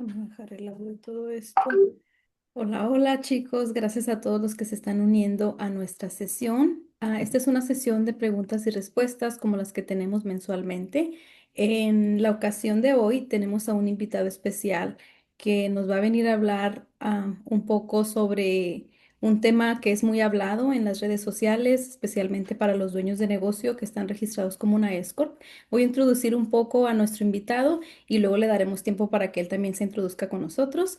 Déjame bajar el audio de todo esto. Hola, hola chicos, gracias a todos los que se están uniendo a nuestra sesión. Esta es una sesión de preguntas y respuestas como las que tenemos mensualmente. En la ocasión de hoy tenemos a un invitado especial que nos va a venir a hablar un poco sobre un tema que es muy hablado en las redes sociales, especialmente para los dueños de negocio que están registrados como una escort. Voy a introducir un poco a nuestro invitado y luego le daremos tiempo para que él también se introduzca con nosotros.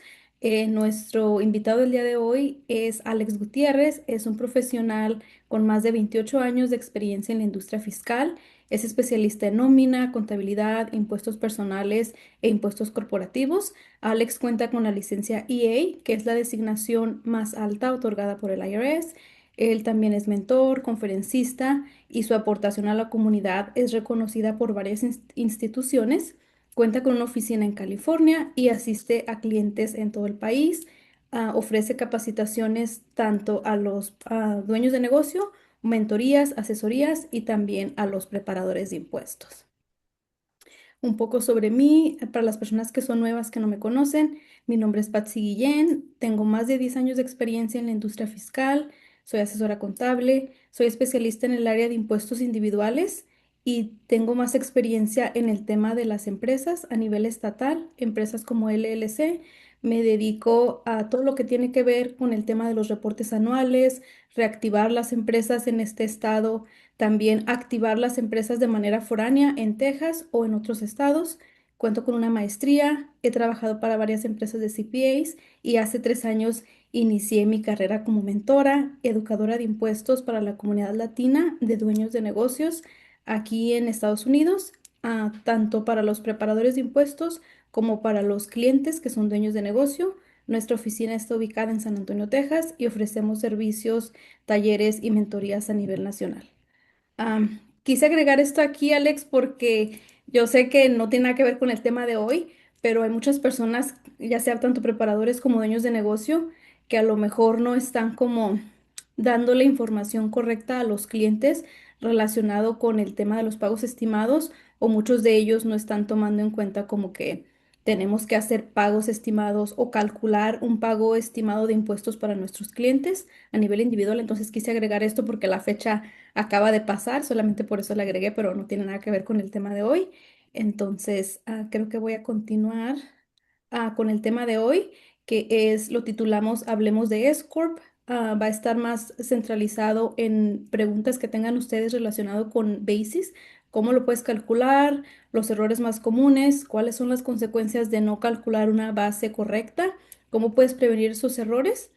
Nuestro invitado del día de hoy es Alex Gutiérrez, es un profesional con más de 28 años de experiencia en la industria fiscal, es especialista en nómina, contabilidad, impuestos personales e impuestos corporativos. Alex cuenta con la licencia EA, que es la designación más alta otorgada por el IRS. Él también es mentor, conferencista y su aportación a la comunidad es reconocida por varias instituciones. Cuenta con una oficina en California y asiste a clientes en todo el país. Ofrece capacitaciones tanto a los dueños de negocio, mentorías, asesorías y también a los preparadores de impuestos. Un poco sobre mí, para las personas que son nuevas que no me conocen, mi nombre es Patsy Guillén, tengo más de 10 años de experiencia en la industria fiscal, soy asesora contable, soy especialista en el área de impuestos individuales y tengo más experiencia en el tema de las empresas a nivel estatal, empresas como LLC. Me dedico a todo lo que tiene que ver con el tema de los reportes anuales, reactivar las empresas en este estado, también activar las empresas de manera foránea en Texas o en otros estados. Cuento con una maestría, he trabajado para varias empresas de CPAs y hace 3 años inicié mi carrera como mentora, educadora de impuestos para la comunidad latina de dueños de negocios aquí en Estados Unidos, tanto para los preparadores de impuestos como para los clientes que son dueños de negocio. Nuestra oficina está ubicada en San Antonio, Texas, y ofrecemos servicios, talleres y mentorías a nivel nacional. Quise agregar esto aquí, Alex, porque yo sé que no tiene nada que ver con el tema de hoy, pero hay muchas personas, ya sea tanto preparadores como dueños de negocio, que a lo mejor no están como dando la información correcta a los clientes relacionado con el tema de los pagos estimados, o muchos de ellos no están tomando en cuenta como que tenemos que hacer pagos estimados o calcular un pago estimado de impuestos para nuestros clientes a nivel individual. Entonces quise agregar esto porque la fecha acaba de pasar, solamente por eso la agregué, pero no tiene nada que ver con el tema de hoy. Entonces, creo que voy a continuar con el tema de hoy, que es, lo titulamos Hablemos de S-Corp. Va a estar más centralizado en preguntas que tengan ustedes relacionado con Basis, cómo lo puedes calcular, los errores más comunes, cuáles son las consecuencias de no calcular una base correcta, cómo puedes prevenir esos errores.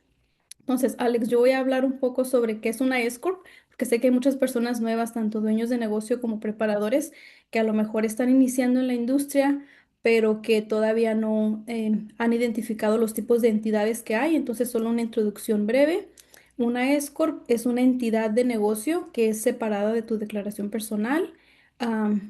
Entonces, Alex, yo voy a hablar un poco sobre qué es una S-Corp, porque sé que hay muchas personas nuevas, tanto dueños de negocio como preparadores, que a lo mejor están iniciando en la industria, pero que todavía no han identificado los tipos de entidades que hay. Entonces, solo una introducción breve. Una S-Corp es una entidad de negocio que es separada de tu declaración personal.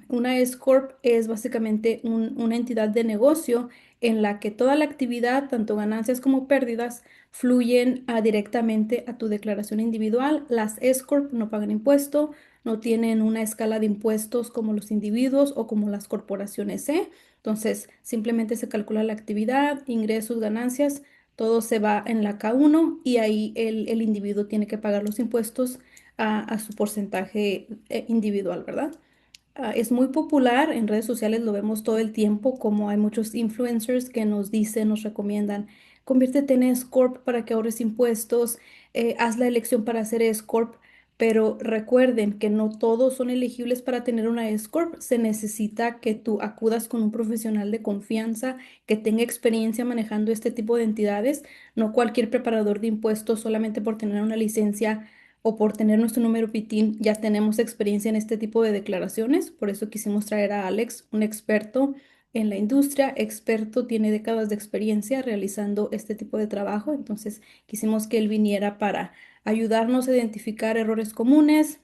Una S-Corp es básicamente una entidad de negocio en la que toda la actividad, tanto ganancias como pérdidas, fluyen directamente a tu declaración individual. Las S-Corp no pagan impuesto, no tienen una escala de impuestos como los individuos o como las corporaciones C. Entonces, simplemente se calcula la actividad, ingresos, ganancias, todo se va en la K1 y ahí el individuo tiene que pagar los impuestos a su porcentaje individual, ¿verdad? Es muy popular, en redes sociales lo vemos todo el tiempo, como hay muchos influencers que nos dicen, nos recomiendan, conviértete en S-Corp para que ahorres impuestos, haz la elección para hacer S-Corp, pero recuerden que no todos son elegibles para tener una S-Corp. Se necesita que tú acudas con un profesional de confianza que tenga experiencia manejando este tipo de entidades. No cualquier preparador de impuestos solamente por tener una licencia o por tener nuestro número PITIN ya tenemos experiencia en este tipo de declaraciones. Por eso quisimos traer a Alex, un experto en la industria, experto, tiene décadas de experiencia realizando este tipo de trabajo. Entonces quisimos que él viniera para ayudarnos a identificar errores comunes,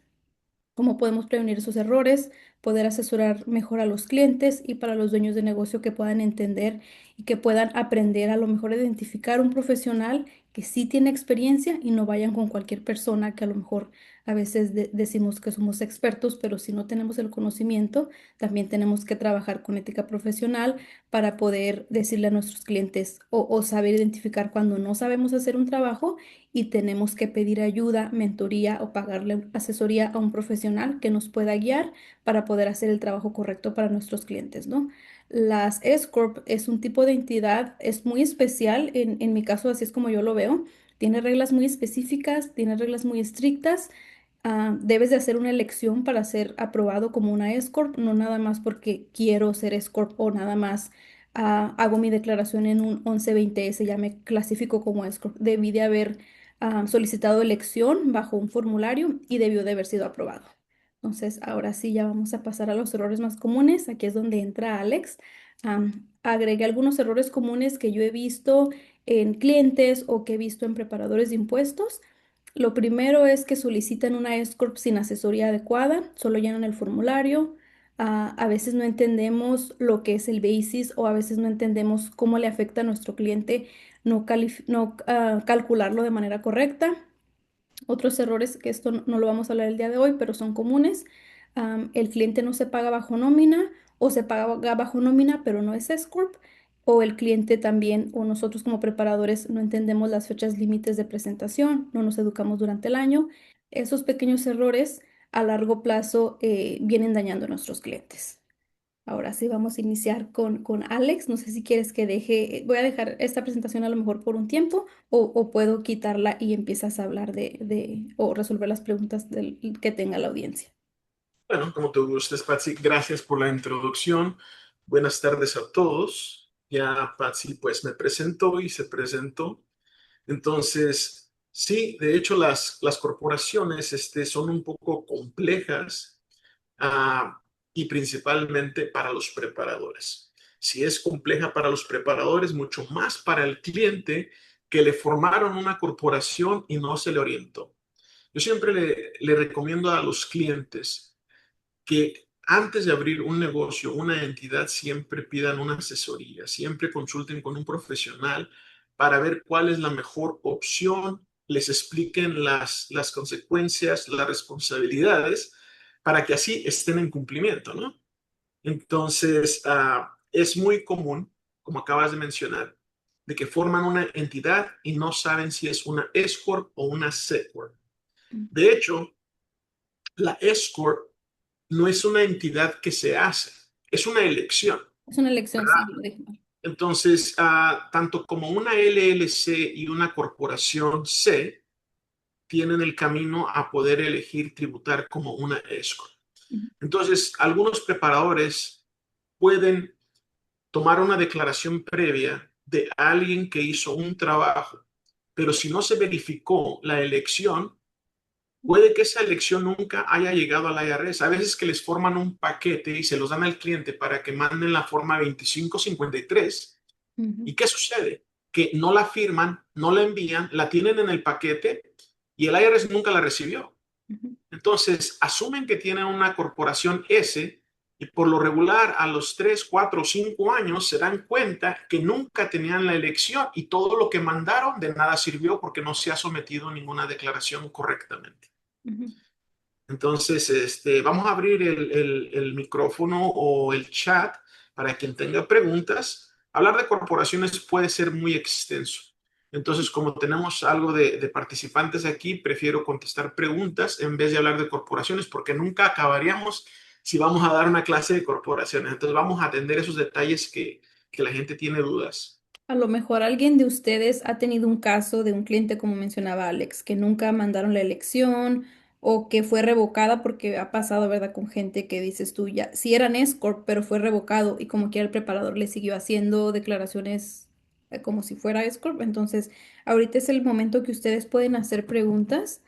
cómo podemos prevenir esos errores, poder asesorar mejor a los clientes y para los dueños de negocio que puedan entender y que puedan aprender a lo mejor a identificar un profesional que sí tiene experiencia y no vayan con cualquier persona que a lo mejor A veces decimos que somos expertos, pero si no tenemos el conocimiento, también tenemos que trabajar con ética profesional para poder decirle a nuestros clientes o saber identificar cuando no sabemos hacer un trabajo y tenemos que pedir ayuda, mentoría o pagarle asesoría a un profesional que nos pueda guiar para poder hacer el trabajo correcto para nuestros clientes, ¿no? Las S Corp es un tipo de entidad, es muy especial, en mi caso así es como yo lo veo, tiene reglas muy específicas, tiene reglas muy estrictas. Debes de hacer una elección para ser aprobado como una S Corp, no nada más porque quiero ser S Corp o nada más hago mi declaración en un 1120S, ya me clasifico como S Corp. Debí de haber solicitado elección bajo un formulario y debió de haber sido aprobado. Entonces, ahora sí, ya vamos a pasar a los errores más comunes. Aquí es donde entra Alex. Agregué algunos errores comunes que yo he visto en clientes o que he visto en preparadores de impuestos. Lo primero es que solicitan una S-Corp sin asesoría adecuada, solo llenan el formulario. A veces no entendemos lo que es el basis o a veces no entendemos cómo le afecta a nuestro cliente no calcularlo de manera correcta. Otros errores, que esto no lo vamos a hablar el día de hoy, pero son comunes. El cliente no se paga bajo nómina o se paga bajo nómina, pero no es S-Corp. O el cliente también, o nosotros como preparadores, no entendemos las fechas límites de presentación, no nos educamos durante el año. Esos pequeños errores a largo plazo vienen dañando a nuestros clientes. Ahora sí, vamos a iniciar con Alex. No sé si quieres que voy a dejar esta presentación a lo mejor por un tiempo o puedo quitarla y empiezas a hablar o resolver las preguntas que tenga la audiencia. Bueno, como te gustes, Patsy, gracias por la introducción. Buenas tardes a todos. Ya Patsy pues me presentó y se presentó. Entonces, sí, de hecho las corporaciones son un poco complejas, ah, y principalmente para los preparadores. Si es compleja para los preparadores, mucho más para el cliente que le formaron una corporación y no se le orientó. Yo siempre le recomiendo a los clientes que antes de abrir un negocio, una entidad, siempre pidan una asesoría, siempre consulten con un profesional para ver cuál es la mejor opción, les expliquen las consecuencias, las responsabilidades, para que así estén en cumplimiento, ¿no? Entonces, es muy común, como acabas de mencionar, de que forman una entidad y no saben si es una S Corp o una C Corp. Mm. De hecho, la S Corp no es una entidad que se hace, es una elección, Es una elección, sí, ¿verdad? lo dije mal. Entonces, tanto como una LLC y una corporación C tienen el camino a poder elegir tributar como una ESCO. Ujú, Entonces, algunos preparadores pueden tomar una declaración previa de alguien que hizo un trabajo, pero si no se verificó la elección, puede que esa elección nunca haya llegado al IRS. A veces que les forman un paquete y se los dan al cliente para que manden la forma 2553. ujú, ¿Y qué sucede? Que no la firman, no la envían, la tienen en el paquete y el IRS nunca la recibió. ujú, Entonces, asumen que tienen una corporación S y por lo regular a los 3, 4, 5 años se dan cuenta que nunca tenían la elección y todo lo que mandaron de nada sirvió porque no se ha sometido a ninguna declaración correctamente. ujú. Entonces, vamos a abrir el micrófono o el chat para quien tenga preguntas. Hablar de corporaciones puede ser muy extenso. Entonces, como tenemos algo de participantes aquí, prefiero contestar preguntas en vez de hablar de corporaciones porque nunca acabaríamos si vamos a dar una clase de corporaciones. Entonces, vamos a atender esos detalles que la gente tiene dudas. A lo mejor alguien de ustedes ha tenido un caso de un cliente, como mencionaba Alex, que nunca mandaron la elección o que fue revocada porque ha pasado, ¿verdad? Con gente que dices tú ya, si eran escort, pero fue revocado y como quiera el preparador le siguió haciendo declaraciones como si fuera escort. Entonces, ahorita es el momento que ustedes pueden hacer preguntas.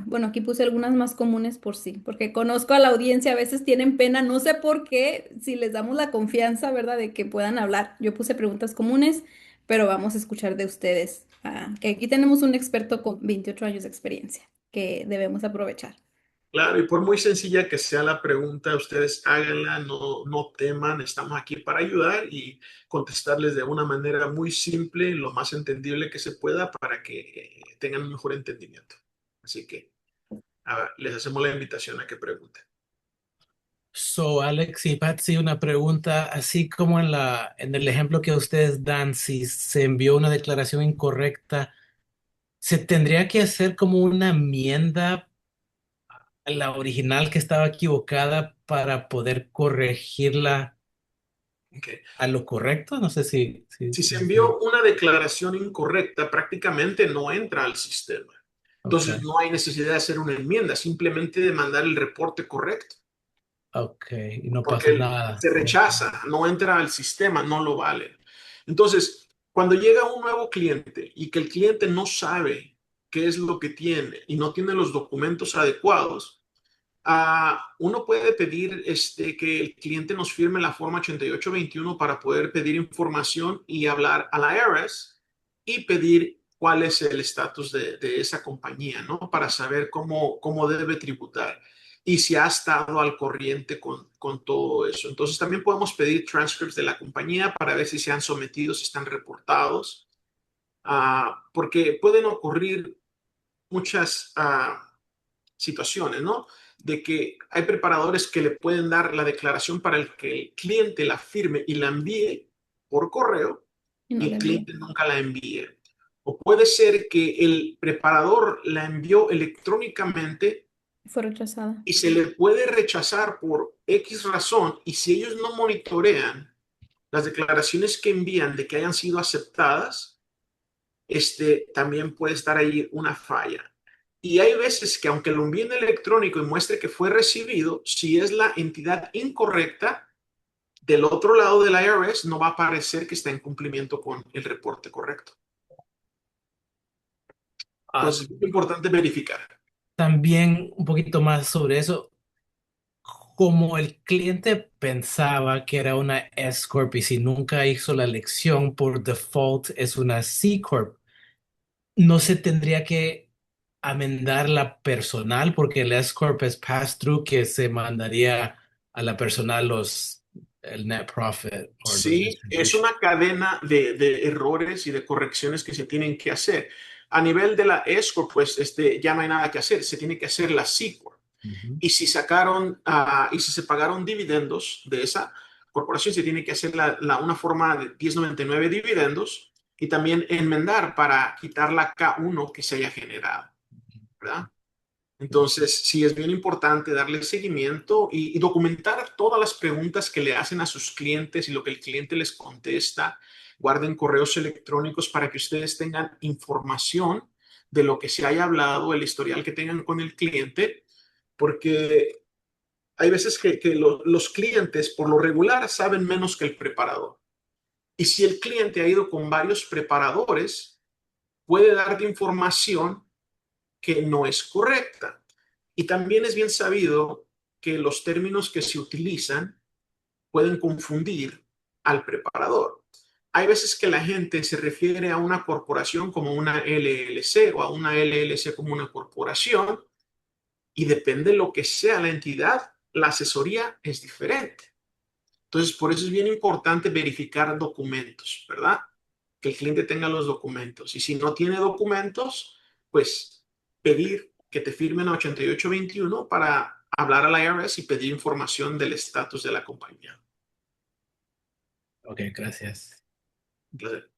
Bueno, aquí puse algunas más comunes por sí, porque conozco a la audiencia, a veces tienen pena, no sé por qué, si les damos la confianza, ¿verdad?, de que puedan hablar. Yo puse preguntas comunes, pero vamos a escuchar de ustedes, que aquí tenemos un experto con 28 años de experiencia, que debemos aprovechar. Claro, y por muy sencilla que sea la pregunta, ustedes háganla, no teman, estamos aquí para ayudar y contestarles de una manera muy simple, lo más entendible que se pueda para que tengan un mejor entendimiento. Así que, les hacemos la invitación a que pregunten. So, Alex y Patsy, una pregunta, así como en el ejemplo que ustedes dan, si se envió una declaración incorrecta, ¿se tendría que hacer como una enmienda a la original que estaba equivocada para poder corregirla ¿Ok? a lo correcto? No sé Si se me envió entiendo. una declaración incorrecta, prácticamente no entra al sistema. Ok, Entonces no hay necesidad de hacer una enmienda, simplemente de mandar el reporte correcto, ok, y no pasa porque nada. se rechaza, no entra al sistema, no lo vale. Entonces, cuando llega un nuevo cliente y que el cliente no sabe qué es lo que tiene y no tiene los documentos adecuados, uno puede pedir que el cliente nos firme la forma 8821 para poder pedir información y hablar a la IRS y pedir cuál es el estatus de esa compañía, ¿no? Para saber cómo debe tributar y si ha estado al corriente con todo eso. Entonces también podemos pedir transcripts de la compañía para ver si se han sometido, si están reportados, porque pueden ocurrir muchas situaciones, ¿no? De que hay preparadores que le pueden dar la declaración para el que el cliente la firme y la envíe por correo Y no y le el envío. cliente nunca la envíe. O puede ser que el preparador la envió electrónicamente Fue rechazada. y se le puede rechazar por X razón y si ellos no monitorean las declaraciones que envían de que hayan sido aceptadas, también puede estar ahí una falla. Y hay veces que aunque lo envíen electrónico y muestre que fue recibido, si es la entidad incorrecta, del otro lado del IRS no va a aparecer que está en cumplimiento con el reporte correcto. Ah, Entonces, es importante verificar. también un poquito más sobre eso. Como el cliente pensaba que era una S Corp y si nunca hizo la elección, por default es una C Corp, no se tendría que amendar la personal porque el S Corp es pass-through que se mandaría a la personal el net profit o los Sí, es distributions. una cadena de errores y de correcciones que se tienen que hacer. A nivel de la S Corp, pues ya no hay nada que hacer, se tiene que hacer la C Corp. Ujú. Y y si se pagaron dividendos de esa corporación, se tiene que hacer una forma de 1099 dividendos y también enmendar para quitar la K1 que se haya generado, ¿verdad? Entonces, sí es bien importante darle seguimiento y documentar todas las preguntas que le hacen a sus clientes y lo que el cliente les contesta. Guarden correos electrónicos para que ustedes tengan información de lo que se haya hablado, el historial que tengan con el cliente, porque hay veces que los clientes por lo regular saben menos que el preparador. Y si el cliente ha ido con varios preparadores, puede darte información que no es correcta. Y también es bien sabido que los términos que se utilizan pueden confundir al preparador. Hay veces que la gente se refiere a una corporación como una LLC o a una LLC como una corporación y depende de lo que sea la entidad, la asesoría es diferente. Entonces, por eso es bien importante verificar documentos, ¿verdad? Que el cliente tenga los documentos. Y si no tiene documentos, pues pedir que te firmen a 8821 para hablar al IRS y pedir información del estatus de la compañía. Ok, gracias. Un placer.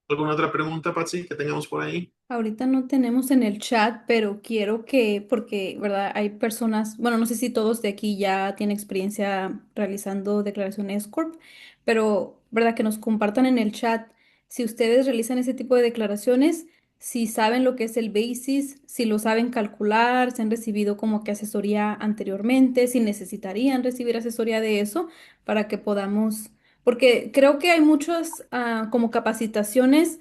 ¿Alguna otra pregunta, Patsy, que tengamos por ahí? Ahorita no tenemos en el chat, pero quiero que, porque, ¿verdad? Hay personas, bueno, no sé si todos de aquí ya tienen experiencia realizando declaraciones Corp, pero, ¿verdad? Que nos compartan en el chat si ustedes realizan ese tipo de declaraciones, si saben lo que es el basis, si lo saben calcular, si han recibido como que asesoría anteriormente, si necesitarían recibir asesoría de eso para que podamos, porque creo que hay muchas como capacitaciones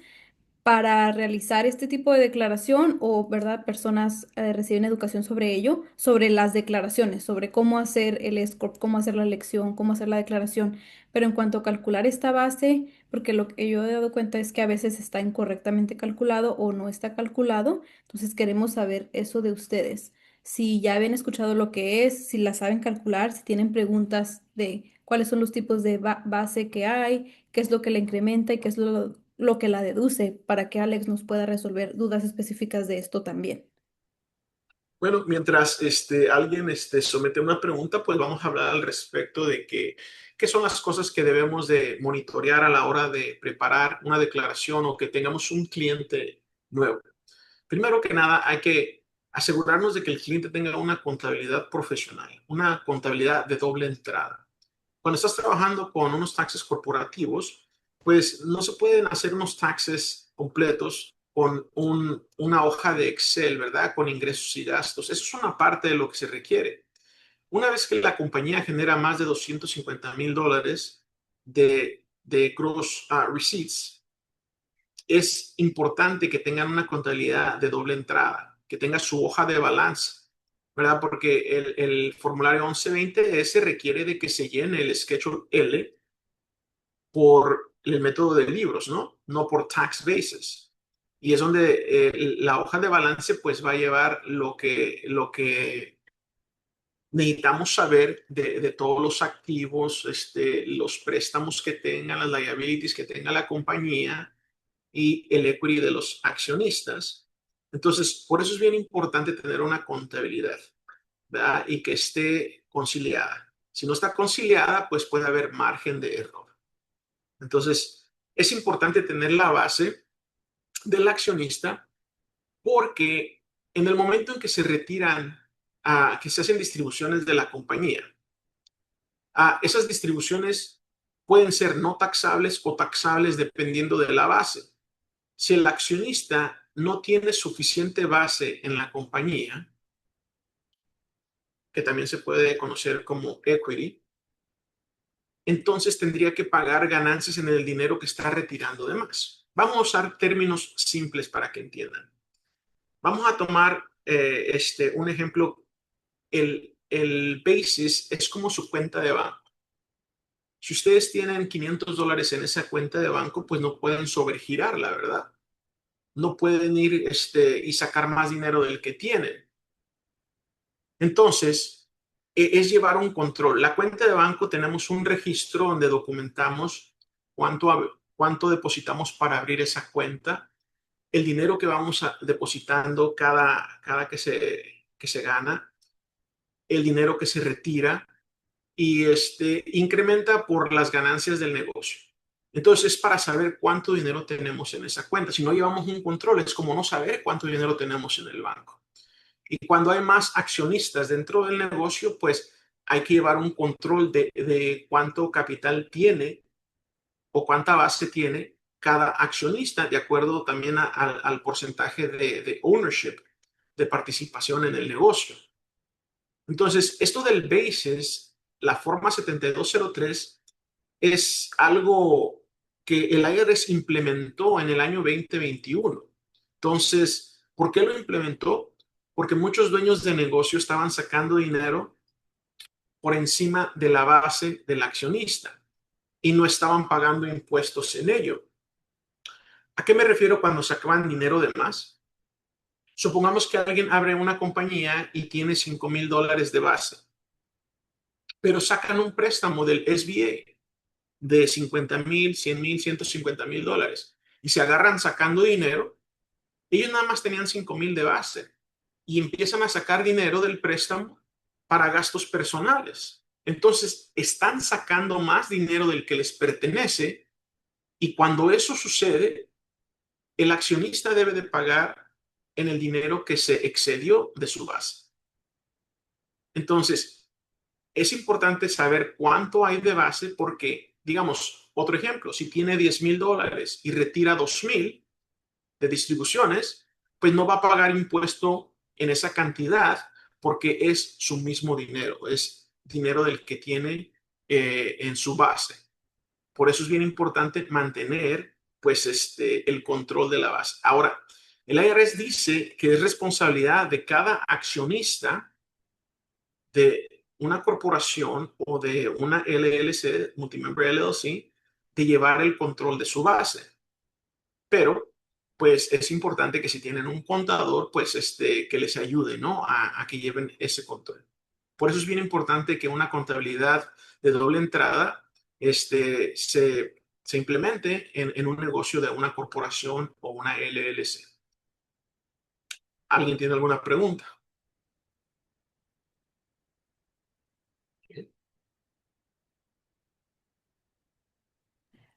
para realizar este tipo de declaración o, ¿verdad? Personas reciben educación sobre ello, sobre las declaraciones, sobre cómo hacer el SCORP, cómo hacer la elección, cómo hacer la declaración. Pero en cuanto a calcular esta base, porque lo que yo he dado cuenta es que a veces está incorrectamente calculado o no está calculado, entonces queremos saber eso de ustedes. Si ya habían escuchado lo que es, si la saben calcular, si tienen preguntas de cuáles son los tipos de base que hay, qué es lo que la incrementa y qué es lo que la deduce para que Alex nos pueda resolver dudas específicas de esto también. Bueno, mientras alguien somete una pregunta, pues vamos a hablar al respecto de qué son las cosas que debemos de monitorear a la hora de preparar una declaración o que tengamos un cliente nuevo. Primero que nada, hay que asegurarnos de que el cliente tenga una contabilidad profesional, una contabilidad de doble entrada. Cuando estás trabajando con unos taxes corporativos, pues no se pueden hacer unos taxes completos con una hoja de Excel, ¿verdad? Con ingresos y gastos. Eso es una parte de lo que se requiere. Una vez que la compañía genera más de $250,000 de gross receipts, es importante que tengan una contabilidad de doble entrada, que tenga su hoja de balance, ¿verdad? Porque el formulario 1120S requiere de que se llene el Schedule L por el método de libros, ¿no? No por tax basis. Y es donde la hoja de balance pues va a llevar lo que necesitamos saber de todos los activos, los préstamos que tengan, las liabilities que tenga la compañía y el equity de los accionistas. Entonces, por eso es bien importante tener una contabilidad, ¿verdad? Y que esté conciliada. Si no está conciliada, pues puede haber margen de error. Entonces, es importante tener la base del accionista porque en el momento en que se retiran, que se hacen distribuciones de la compañía, esas distribuciones pueden ser no taxables o taxables dependiendo de la base. Si el accionista no tiene suficiente base en la compañía, que también se puede conocer como equity, entonces tendría que pagar ganancias en el dinero que está retirando de más. Vamos a usar términos simples para que entiendan. Vamos a tomar un ejemplo. El basis es como su cuenta de banco. Si ustedes tienen $500 en esa cuenta de banco, pues no pueden sobregirarla, ¿verdad? No pueden ir y sacar más dinero del que tienen. Entonces, es llevar un control. La cuenta de banco tenemos un registro donde documentamos cuánto depositamos para abrir esa cuenta, el dinero que vamos depositando cada que se gana, el dinero que se retira y incrementa por las ganancias del negocio. Entonces, es para saber cuánto dinero tenemos en esa cuenta. Si no llevamos un control, es como no saber cuánto dinero tenemos en el banco. Y cuando hay más accionistas dentro del negocio, pues hay que llevar un control de cuánto capital tiene o cuánta base tiene cada accionista, de acuerdo también al porcentaje de ownership, de participación en el negocio. Entonces, esto del basis, la forma 7203, es algo que el IRS implementó en el año 2021. Entonces, ¿por qué lo implementó? Porque muchos dueños de negocio estaban sacando dinero por encima de la base del accionista y no estaban pagando impuestos en ello. ¿A qué me refiero cuando sacaban dinero de más? Supongamos que alguien abre una compañía y tiene $5,000 de base, pero sacan un préstamo del SBA de 50,000, 100,000, $150,000 y se agarran sacando dinero. Ellos nada más tenían 5,000 de base y empiezan a sacar dinero del préstamo para gastos personales. Entonces, están sacando más dinero del que les pertenece y cuando eso sucede, el accionista debe de pagar en el dinero que se excedió de su base. Entonces, es importante saber cuánto hay de base porque, digamos, otro ejemplo, si tiene $10,000 y retira 2,000 de distribuciones, pues no va a pagar impuesto en esa cantidad porque es su mismo dinero, es dinero del que tiene en su base. Por eso es bien importante mantener pues el control de la base. Ahora, el IRS dice que es responsabilidad de cada accionista de una corporación o de una LLC, Multimember LLC, de llevar el control de su base. Pero, pues es importante que si tienen un contador, pues que les ayude, ¿no? A que lleven ese control. Por eso es bien importante que una contabilidad de doble entrada se implemente en un negocio de una corporación o una LLC. ¿Alguien tiene alguna pregunta?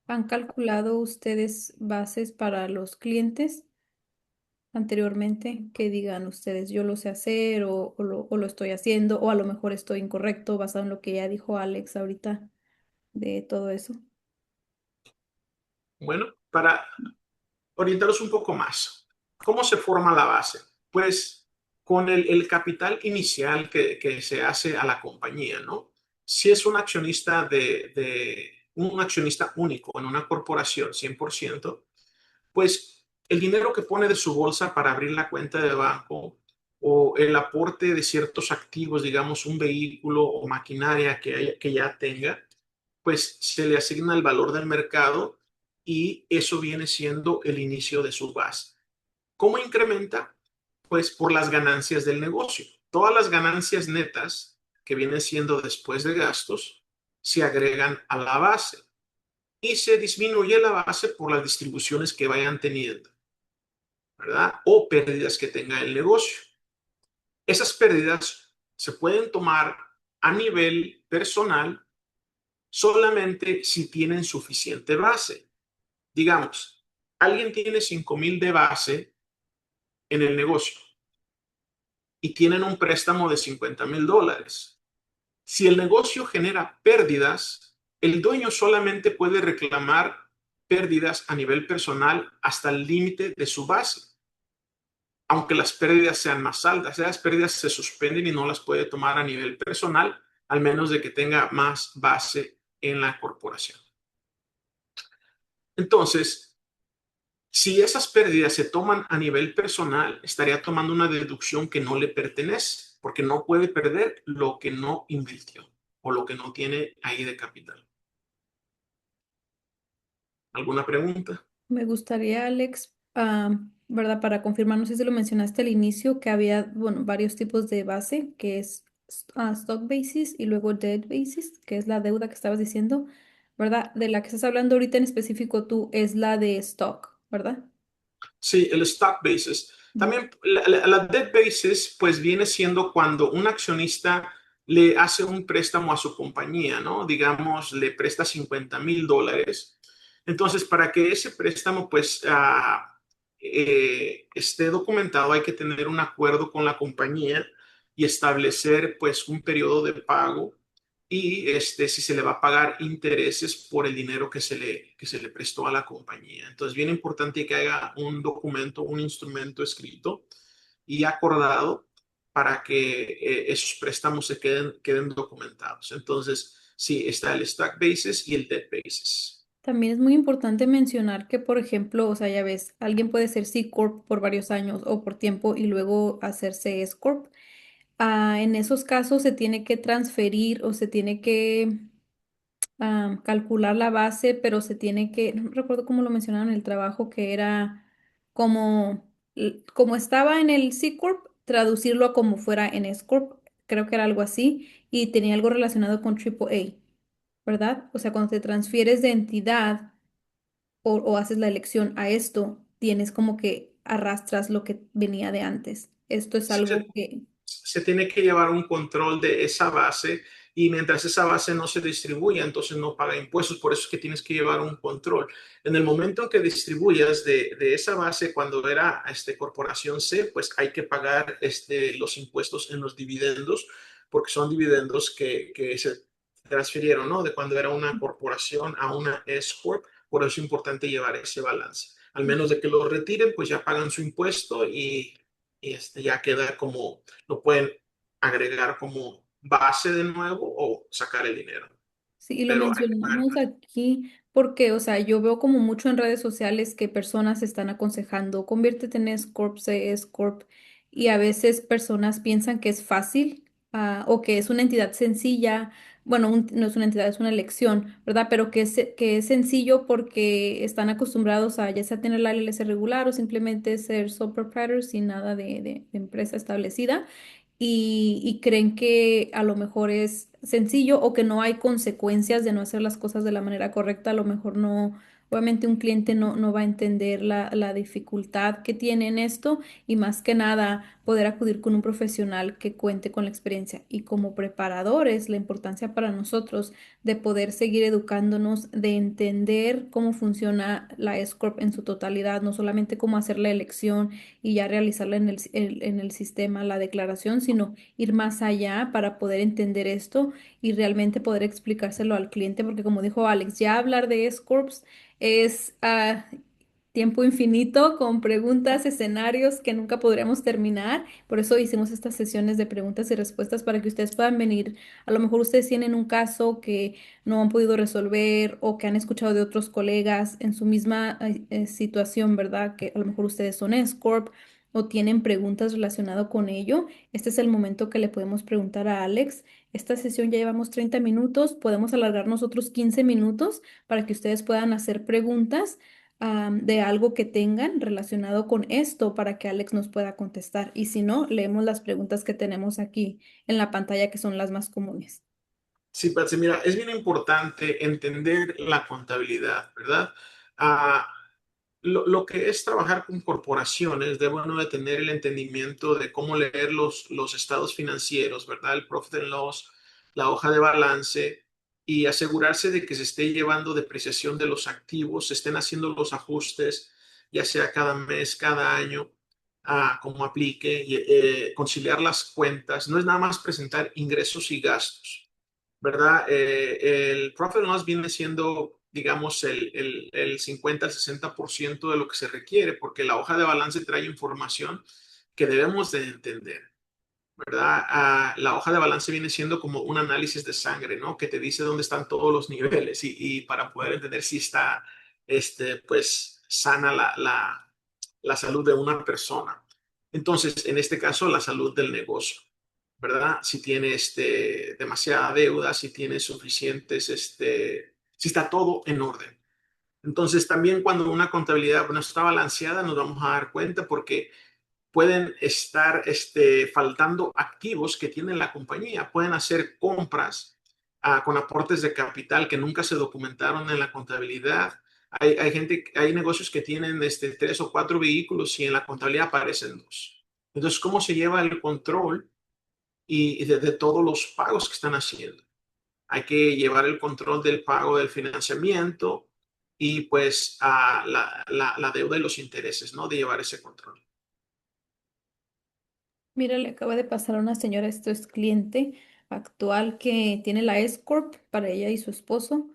¿Han calculado ustedes bases para los clientes anteriormente? Que digan ustedes, yo lo sé hacer o lo estoy haciendo, o a lo mejor estoy incorrecto basado en lo que ya dijo Alex ahorita de todo eso. Bueno, para orientaros un poco más, ¿cómo se forma la base? Pues con el capital inicial que se hace a la compañía, ¿no? Si es un accionista un accionista único en una corporación, 100%, pues el dinero que pone de su bolsa para abrir la cuenta de banco o el aporte de ciertos activos, digamos un vehículo o maquinaria que ya tenga, pues se le asigna el valor del mercado y eso viene siendo el inicio de su base. ¿Cómo incrementa? Pues por las ganancias del negocio. Todas las ganancias netas que vienen siendo después de gastos se agregan a la base y se disminuye la base por las distribuciones que vayan teniendo, ¿verdad? O pérdidas que tenga el negocio. Esas pérdidas se pueden tomar a nivel personal solamente si tienen suficiente base. Digamos, alguien tiene 5,000 de base en el negocio y tienen un préstamo de $50,000. Si el negocio genera pérdidas, el dueño solamente puede reclamar pérdidas a nivel personal hasta el límite de su base, aunque las pérdidas sean más altas. Esas pérdidas se suspenden y no las puede tomar a nivel personal, al menos de que tenga más base en la corporación. Entonces, si esas pérdidas se toman a nivel personal, estaría tomando una deducción que no le pertenece, porque no puede perder lo que no invirtió o lo que no tiene ahí de capital. ¿Alguna pregunta? Me gustaría, Alex, ¿verdad? Para confirmar, no sé si lo mencionaste al inicio, que había, bueno, varios tipos de base, que es stock basis y luego debt basis, que es la deuda que estabas diciendo, ¿verdad? De la que estás hablando ahorita en específico tú es la de stock, ¿verdad? Sí, el stock basis. Mm. También la debt basis, pues viene siendo cuando un accionista le hace un préstamo a su compañía, ¿no? Digamos, le presta $50,000. Entonces, para que ese préstamo, pues, esté documentado, hay que tener un acuerdo con la compañía y establecer, pues, un periodo de pago y si se le va a pagar intereses por el dinero que se le prestó a la compañía. Entonces, bien importante que haya un documento, un instrumento escrito y acordado para que esos préstamos se queden documentados. Entonces, sí, está el stock basis y el debt basis. También es muy importante mencionar que, por ejemplo, o sea, ya ves, alguien puede ser C Corp por varios años o por tiempo y luego hacerse S Corp. En esos casos se tiene que transferir o se tiene que calcular la base, pero se tiene que, no recuerdo cómo lo mencionaron en el trabajo, que era como, como estaba en el C Corp, traducirlo a como fuera en S Corp, creo que era algo así, y tenía algo relacionado con Triple A, ¿verdad? O sea, cuando te transfieres de entidad o haces la elección a esto, tienes como que arrastras lo que venía de antes. Esto es algo que... Se tiene que llevar un control de esa base y mientras esa base no se distribuya, entonces no paga impuestos. Por eso es que tienes que llevar un control. En el momento en que distribuyas de esa base, cuando era corporación C, pues hay que pagar los impuestos en los dividendos, porque son dividendos que se transfirieron, ¿no? De cuando era una corporación a una S Corp. Por eso es importante llevar ese balance. Al menos de que lo retiren, pues ya pagan su impuesto y ya queda como, lo pueden agregar como base de nuevo o sacar el dinero. Sí, y lo Pero hay que pagar. mencionamos aquí porque, o sea, yo veo como mucho en redes sociales que personas están aconsejando, conviértete en S Corp, sé S Corp, y a veces personas piensan que es fácil, o que es una entidad sencilla, bueno, no es una entidad, es una elección, ¿verdad? Pero que es sencillo porque están acostumbrados a ya sea tener la LLC regular o simplemente ser sole proprietor sin nada de empresa establecida y creen que a lo mejor es sencillo o que no hay consecuencias de no hacer las cosas de la manera correcta. A lo mejor no, obviamente un cliente no va a entender la dificultad que tiene en esto y más que nada poder acudir con un profesional que cuente con la experiencia. Y como preparadores, la importancia para nosotros de poder seguir educándonos, de entender cómo funciona la S-Corp en su totalidad, no solamente cómo hacer la elección y ya realizarla en en el sistema, la declaración, sino ir más allá para poder entender esto y realmente poder explicárselo al cliente, porque como dijo Alex, ya hablar de S-Corps es tiempo infinito con preguntas, escenarios que nunca podríamos terminar. Por eso hicimos estas sesiones de preguntas y respuestas para que ustedes puedan venir. A lo mejor ustedes tienen un caso que no han podido resolver o que han escuchado de otros colegas en su misma situación, ¿verdad? Que a lo mejor ustedes son S-Corp o tienen preguntas relacionadas con ello. Este es el momento que le podemos preguntar a Alex. Esta sesión ya llevamos 30 minutos, podemos alargarnos otros 15 minutos para que ustedes puedan hacer preguntas de algo que tengan relacionado con esto para que Alex nos pueda contestar. Y si no, leemos las preguntas que tenemos aquí en la pantalla, que son las más comunes. Sí, Patsy, mira, es bien importante entender la contabilidad, ¿verdad? Ah, lo que es trabajar con corporaciones, debe uno de tener el entendimiento de cómo leer los estados financieros, ¿verdad? El profit and loss, la hoja de balance y asegurarse de que se esté llevando depreciación de los activos, se estén haciendo los ajustes, ya sea cada mes, cada año, como aplique, y, conciliar las cuentas. No es nada más presentar ingresos y gastos, ¿verdad? El profit and loss viene siendo, digamos, el 50 al 60% de lo que se requiere, porque la hoja de balance trae información que debemos de entender, ¿verdad? La hoja de balance viene siendo como un análisis de sangre, ¿no? Que te dice dónde están todos los niveles y para poder entender si está, pues, sana la salud de una persona. Entonces, en este caso, la salud del negocio, ¿verdad? Si tiene demasiada deuda, si tiene suficientes, si está todo en orden. Entonces, también cuando una contabilidad no está balanceada, nos vamos a dar cuenta porque pueden estar faltando activos que tiene la compañía. Pueden hacer compras con aportes de capital que nunca se documentaron en la contabilidad. Hay gente, hay negocios que tienen 3 o 4 vehículos y en la contabilidad aparecen dos. Entonces, ¿cómo se lleva el control y de todos los pagos que están haciendo? Hay que llevar el control del pago del financiamiento y pues la deuda y los intereses, ¿no? De llevar ese control. Mira, le acaba de pasar a una señora, esto es cliente actual que tiene la S-Corp para ella y su esposo.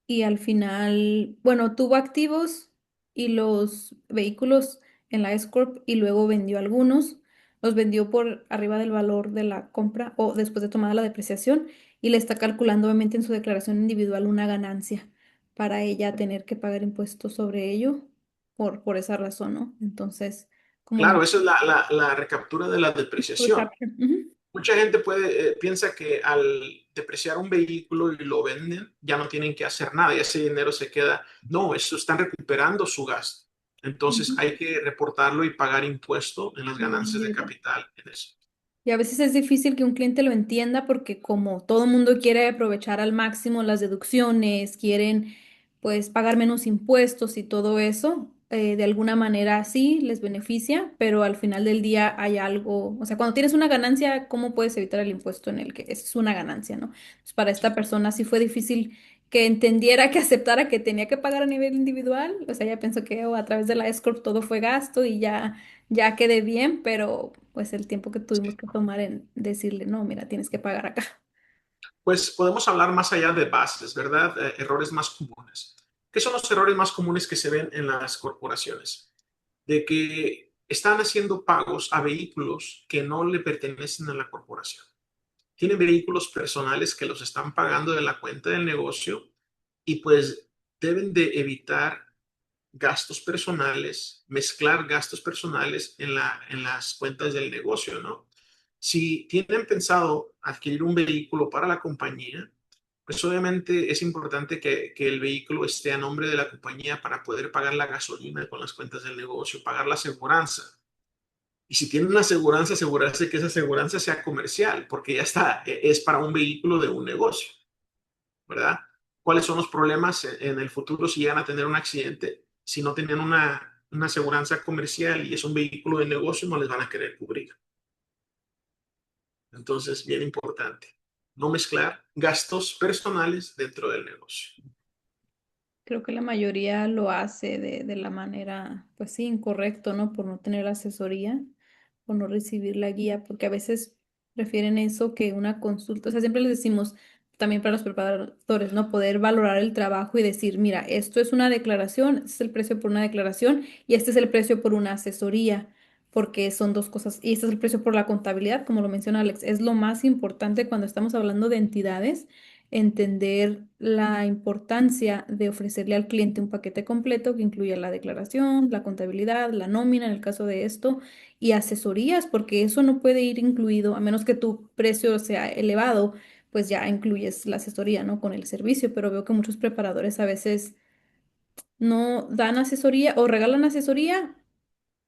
Y al final, bueno, tuvo activos y los vehículos en la S-Corp y luego vendió algunos. Los vendió por arriba del valor de la compra o después de tomada la depreciación y le está calculando obviamente en su declaración individual una ganancia para ella tener que pagar impuestos sobre ello por esa razón, ¿no? Entonces, como Claro, esa es la recaptura de la depreciación. recapture. Ujú. Mucha gente piensa que al depreciar un vehículo y lo venden, ya no tienen que hacer nada y ese dinero se queda. No, eso están recuperando su gasto. Entonces Ujú. hay que reportarlo y pagar impuesto en las ganancias de Mira. capital en eso. Y a veces es difícil que un cliente lo entienda porque como todo el mundo quiere aprovechar al máximo las deducciones, quieren pues pagar menos impuestos y todo eso, de alguna manera sí les beneficia, pero al final del día hay algo, o sea, cuando tienes una ganancia, ¿cómo puedes evitar el impuesto en el que es una ganancia, ¿no? Pues para esta persona sí fue difícil que entendiera, que aceptara que tenía que pagar a nivel individual, o sea, ella pensó que a través de la S-Corp todo fue gasto y ya quedé bien, pero pues el tiempo que tuvimos que tomar en decirle, no, mira, tienes que pagar acá. Pues podemos hablar más allá de bases, ¿verdad? Errores más comunes. ¿Qué son los errores más comunes que se ven en las corporaciones? De que están haciendo pagos a vehículos que no le pertenecen a la corporación. Tienen vehículos personales que los están pagando de la cuenta del negocio y pues deben de evitar gastos personales, mezclar gastos personales en las cuentas del negocio, ¿no? Si tienen pensado adquirir un vehículo para la compañía, pues obviamente es importante que el vehículo esté a nombre de la compañía para poder pagar la gasolina con las cuentas del negocio, pagar la aseguranza. Y si tienen una aseguranza, asegurarse que esa aseguranza sea comercial, porque ya está, es para un vehículo de un negocio, ¿verdad? ¿Cuáles son los problemas en el futuro si llegan a tener un accidente? Si no tienen una aseguranza comercial y es un vehículo de negocio, no les van a querer cubrir. Entonces, bien importante, no mezclar gastos personales dentro del negocio. Creo que la mayoría lo hace de la manera, pues sí, incorrecto, ¿no? Por no tener asesoría o no recibir la guía, porque a veces prefieren eso que una consulta. O sea, siempre les decimos, también para los preparadores, ¿no? Poder valorar el trabajo y decir, mira, esto es una declaración, este es el precio por una declaración y este es el precio por una asesoría, porque son dos cosas. Y este es el precio por la contabilidad, como lo menciona Alex. Es lo más importante cuando estamos hablando de entidades entender la importancia de ofrecerle al cliente un paquete completo que incluya la declaración, la contabilidad, la nómina en el caso de esto y asesorías, porque eso no puede ir incluido a menos que tu precio sea elevado, pues ya incluyes la asesoría, ¿no? Con el servicio, pero veo que muchos preparadores a veces no dan asesoría o regalan asesoría,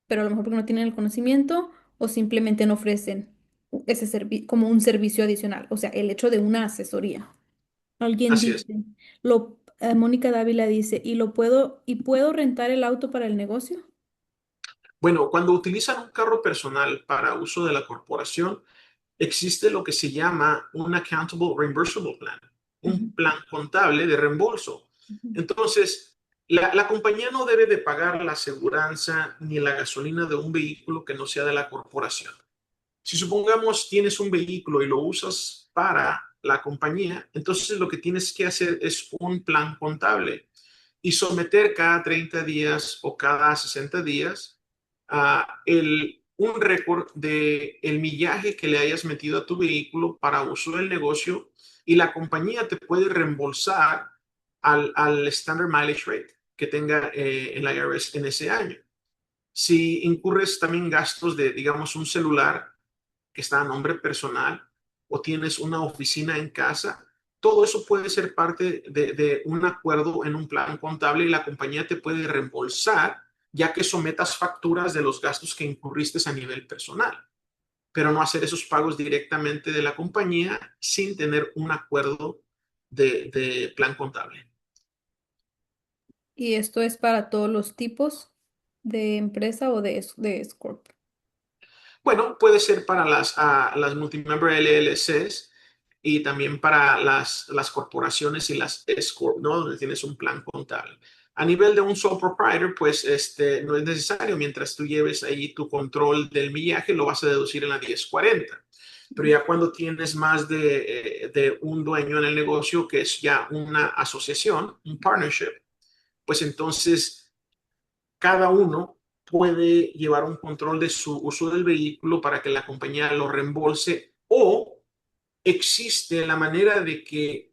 pero a lo mejor porque no tienen el conocimiento o simplemente no ofrecen ese servicio como un servicio adicional, o sea, el hecho de una asesoría. Alguien Así es. dice, Mónica Dávila dice, ¿y puedo rentar el auto para el negocio? Bueno, cuando utilizan un carro personal para uso de la corporación, existe lo que se llama un Accountable Reimbursable Plan, un Ujú, plan contable de reembolso. ujú, Entonces, la compañía no debe de pagar la aseguranza ni la gasolina de un vehículo que no sea de la corporación. Si supongamos tienes un vehículo y lo usas para la compañía, entonces lo que tienes que hacer es un plan contable y someter cada 30 días o cada 60 días un récord de el millaje que le hayas metido a tu vehículo para uso del negocio y la compañía te puede reembolsar al Standard Mileage Rate que tenga el IRS en ese año. Si incurres también gastos de, digamos, un celular que está a nombre personal o tienes una oficina en casa, todo eso puede ser parte de un acuerdo en un plan contable y la compañía te puede reembolsar ya que sometas facturas de los gastos que incurriste a nivel personal, pero no hacer esos pagos directamente de la compañía sin tener un acuerdo de plan contable. y esto es para todos los tipos de empresa o de S Corp. Bueno, puede ser para las multimember LLCs y también para las corporaciones y las S Corp, ¿no? Donde tienes un plan contable. A nivel de un sole proprietor, pues no es necesario. Mientras tú lleves ahí tu control del millaje, lo vas a deducir en la 1040. Pero ya cuando tienes más de un dueño en el negocio, que es ya una asociación, un partnership, pues entonces cada uno puede llevar un control de su uso del vehículo para que la compañía lo reembolse o existe la manera de que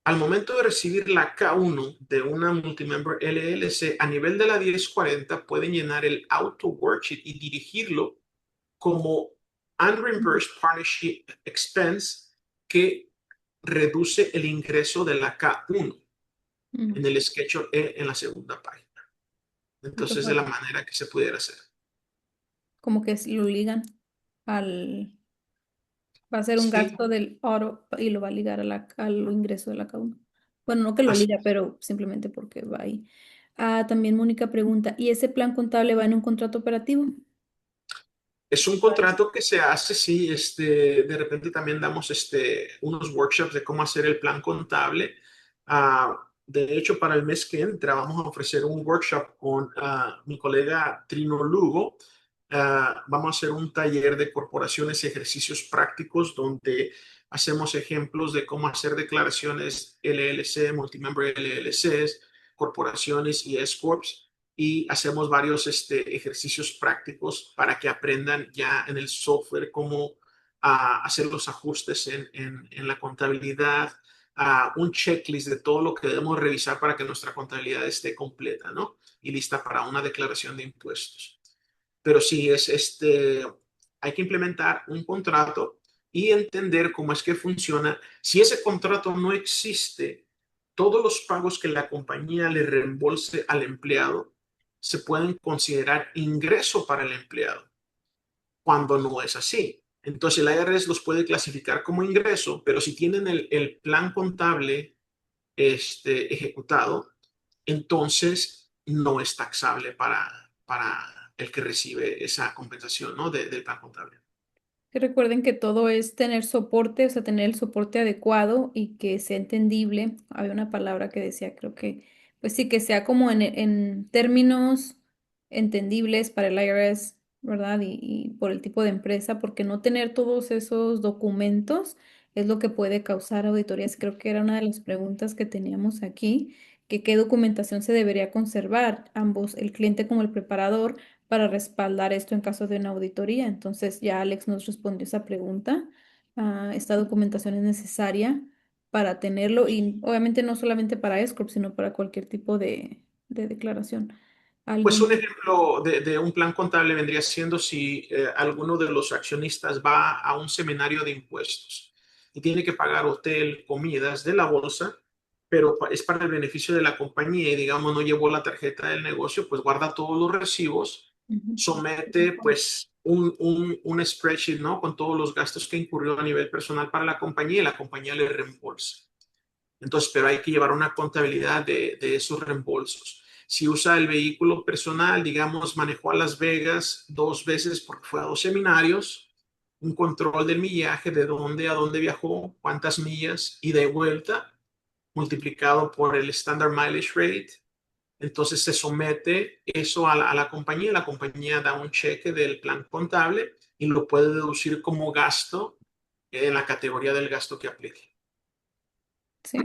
al momento de recibir la K1 de una multimember LLC a nivel de la 1040 pueden llenar el auto worksheet y dirigirlo como unreimbursed partnership expense que reduce el ingreso de la K1 Ujú. en el Schedule E en la segunda página. Entonces, de la Entonces, manera que se pudiera hacer. como que lo ligan al, va a ser un Sí, gasto del oro y lo va a ligar al ingreso de la K1. Bueno, no que lo así. liga, pero simplemente porque va ahí. Ah, también Mónica pregunta, ¿y ese plan contable va en un contrato operativo? Es un contrato que se hace, sí, de repente también damos unos workshops de cómo hacer el plan contable. De hecho, para el mes que entra vamos a ofrecer un workshop con mi colega Trino Lugo. Vamos a hacer un taller de corporaciones y ejercicios prácticos donde hacemos ejemplos de cómo hacer declaraciones LLC, multimember LLCs, corporaciones y S-Corps y hacemos varios ejercicios prácticos para que aprendan ya en el software cómo hacer los ajustes en la contabilidad, un checklist de todo lo que debemos revisar para que nuestra contabilidad esté completa, ¿no? Y lista para una declaración de impuestos. Pero sí, hay que implementar un contrato y entender cómo es que funciona. Si ese contrato no existe, todos los pagos que la compañía le reembolse al empleado se pueden considerar ingreso para el empleado, cuando no es así. Entonces el IRS los puede clasificar como ingreso, pero si tienen el plan contable ejecutado, entonces no es taxable para el que recibe esa compensación, ¿no? Del plan contable. Que recuerden que todo es tener soporte, o sea, tener el soporte adecuado y que sea entendible. Había una palabra que decía, creo que, pues sí, que sea como en términos entendibles para el IRS, ¿verdad? Y por el tipo de empresa, porque no tener todos esos documentos es lo que puede causar auditorías. Creo que era una de las preguntas que teníamos aquí, que qué documentación se debería conservar, ambos, el cliente como el preparador para respaldar esto en caso de una auditoría. Entonces ya Alex nos respondió esa pregunta. Esta documentación es necesaria para tenerlo y obviamente no solamente para S-Corp, sino para cualquier tipo de declaración. Pues un ¿Algún? ejemplo de un plan contable vendría siendo si alguno de los accionistas va a un seminario de impuestos y tiene que pagar hotel, comidas de la bolsa, pero es para el beneficio de la compañía y digamos no llevó la tarjeta del negocio, pues guarda todos los recibos, Ujú. somete pues un spreadsheet, ¿no? Con todos los gastos que incurrió a nivel personal para la compañía y la compañía le reembolsa. Entonces, pero hay que llevar una contabilidad de esos reembolsos. Si usa el vehículo personal, digamos, manejó a Las Vegas 2 veces porque fue a 2 seminarios, un control del millaje, de dónde a dónde viajó, cuántas millas y de vuelta, multiplicado por el Standard Mileage Rate. Entonces se somete eso a la compañía, la compañía da un cheque del plan contable y lo puede deducir como gasto en la categoría del gasto que aplique. Sí.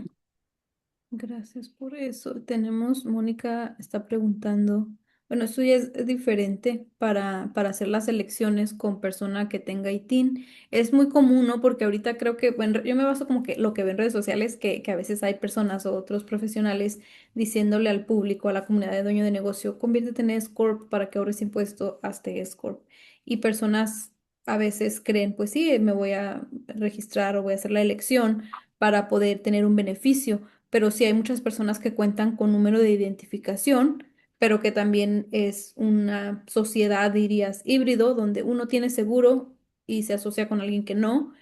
Gracias por eso. Tenemos, Mónica está preguntando, bueno, esto ya es diferente para hacer las elecciones con persona que tenga ITIN. Es muy común, ¿no? Porque ahorita creo que, bueno, yo me baso como que lo que veo en redes sociales, que a veces hay personas o otros profesionales diciéndole al público, a la comunidad de dueño de negocio, conviértete en S-Corp para que ahorres impuesto, hazte S-Corp. Y personas a veces creen, pues sí, me voy a registrar o voy a hacer la elección para poder tener un beneficio, pero sí hay muchas personas que cuentan con número de identificación, pero que también es una sociedad, dirías, híbrido, donde uno tiene seguro y se asocia con alguien que no.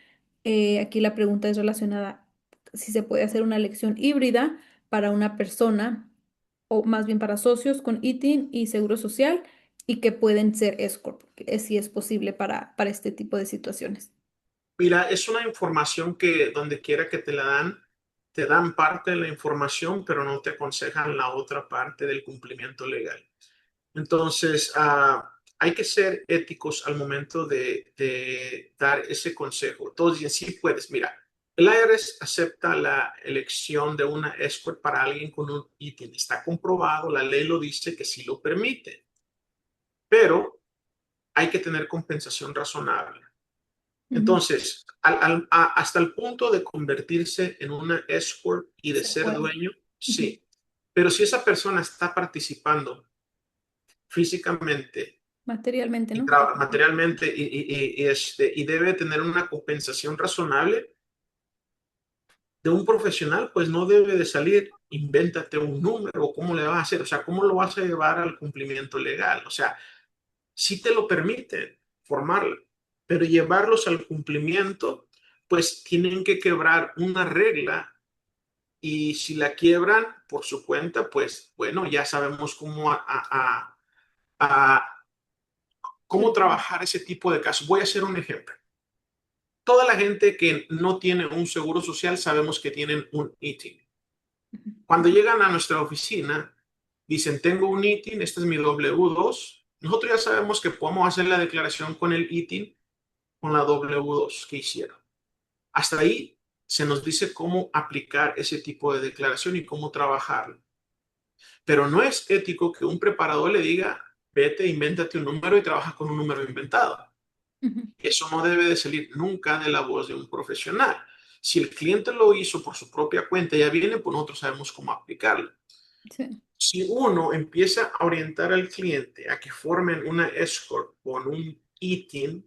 Aquí la pregunta es relacionada si se puede hacer una elección híbrida para una persona, o más bien para socios con ITIN y seguro social, y que pueden ser S-Corp, si es posible para este tipo de situaciones. Mira, es una información que donde quiera que te dan parte de la información, pero no te aconsejan la otra parte del cumplimiento legal. Entonces, hay que ser éticos al momento de dar ese consejo. Todos dicen, sí puedes. Mira, el IRS acepta la elección de una escort para alguien con un ITIN. Está comprobado, la ley lo dice que sí lo permite, pero hay que tener compensación razonable. Ujú. Entonces, hasta el punto de convertirse en una escort y de Se ser puede. dueño, Ujú. sí. Pero si esa persona está participando físicamente Materialmente, y ¿no? materialmente y debe tener una compensación razonable de un profesional, pues no debe de salir, invéntate un número, ¿cómo le vas a hacer? O sea, ¿cómo lo vas a llevar al cumplimiento legal? O sea, sí te lo permiten formarla, pero llevarlos al cumplimiento, pues tienen que quebrar una regla y si la quiebran por su cuenta, pues bueno, ya sabemos a cómo trabajar ese tipo de casos. Voy a hacer un ejemplo. Toda la gente que no tiene un seguro social sabemos que tienen un ITIN. Cuando llegan a nuestra oficina, dicen, tengo un ITIN, este es mi W2. Nosotros ya sabemos que podemos hacer la declaración con el ITIN, con la W2 que hicieron. Hasta ahí se nos dice cómo aplicar ese tipo de declaración y cómo trabajarlo. Pero no es ético que un preparador le diga, vete, invéntate un número y trabaja con un número inventado. Ujú. Eso no debe de salir nunca de la voz de un profesional. Si el cliente lo hizo por su propia cuenta, ya viene, pues nosotros sabemos cómo aplicarlo. Sí. Si uno empieza a orientar al cliente a que formen una escort con un ITIN,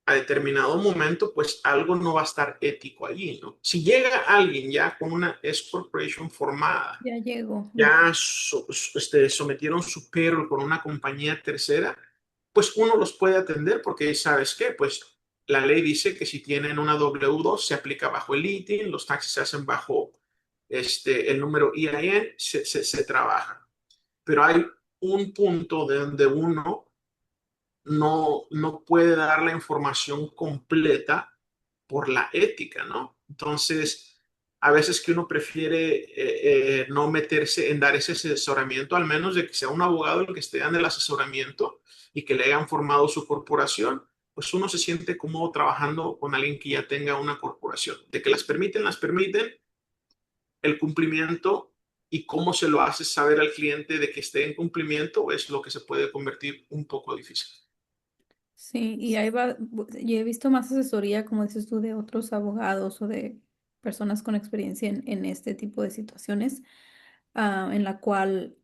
a determinado momento, pues algo no va a estar ético allí, ¿no? Si llega alguien ya con una S corporation formada, Ya llegó. ya sometieron su payroll con una compañía tercera, pues uno los puede atender porque, ¿sabes qué? Pues la ley dice que si tienen una W2 se aplica bajo el ITIN, los taxes se hacen bajo el número EIN, se trabaja. Pero hay un punto de donde uno no puede dar la información completa por la ética, ¿no? Entonces, a veces que uno prefiere no meterse en dar ese asesoramiento, al menos de que sea un abogado el que esté dando el asesoramiento y que le hayan formado su corporación, pues uno se siente cómodo trabajando con alguien que ya tenga una corporación. De que las permiten, el cumplimiento y cómo se lo hace saber al cliente de que esté en cumplimiento es lo que se puede convertir un poco difícil. Sí, y ahí va, yo he visto más asesoría, como dices tú, de otros abogados o de personas con experiencia en este tipo de situaciones, en la cual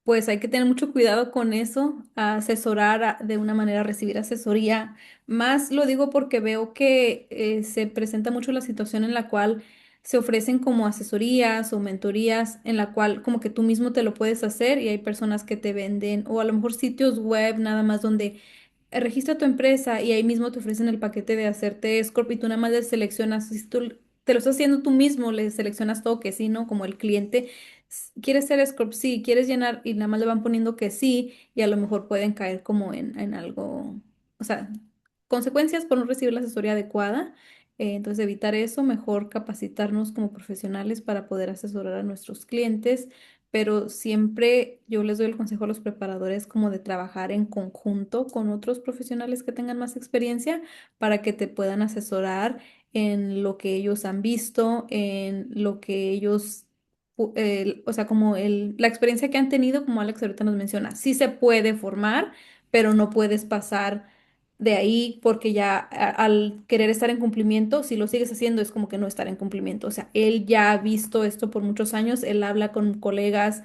pues hay que tener mucho cuidado con eso, a asesorar de una manera, recibir asesoría. Más lo digo porque veo que se presenta mucho la situación en la cual se ofrecen como asesorías o mentorías en la cual como que tú mismo te lo puedes hacer y hay personas que te venden o a lo mejor sitios web nada más donde registra tu empresa y ahí mismo te ofrecen el paquete de hacerte escort y tú nada más le seleccionas, si tú te lo estás haciendo tú mismo, le seleccionas todo que sí, ¿no? Como el cliente. ¿Quieres ser escort? Sí, quieres llenar y nada más le van poniendo que sí y a lo mejor pueden caer como en algo, o sea, consecuencias por no recibir la asesoría adecuada. Entonces, evitar eso, mejor capacitarnos como profesionales para poder asesorar a nuestros clientes, pero siempre yo les doy el consejo a los preparadores como de trabajar en conjunto con otros profesionales que tengan más experiencia para que te puedan asesorar en lo que ellos han visto, en lo que ellos o sea, como la experiencia que han tenido, como Alex ahorita nos menciona, sí se puede formar, pero no puedes pasar de ahí porque ya al querer estar en cumplimiento, si lo sigues haciendo es como que no estar en cumplimiento. O sea, él ya ha visto esto por muchos años, él habla con colegas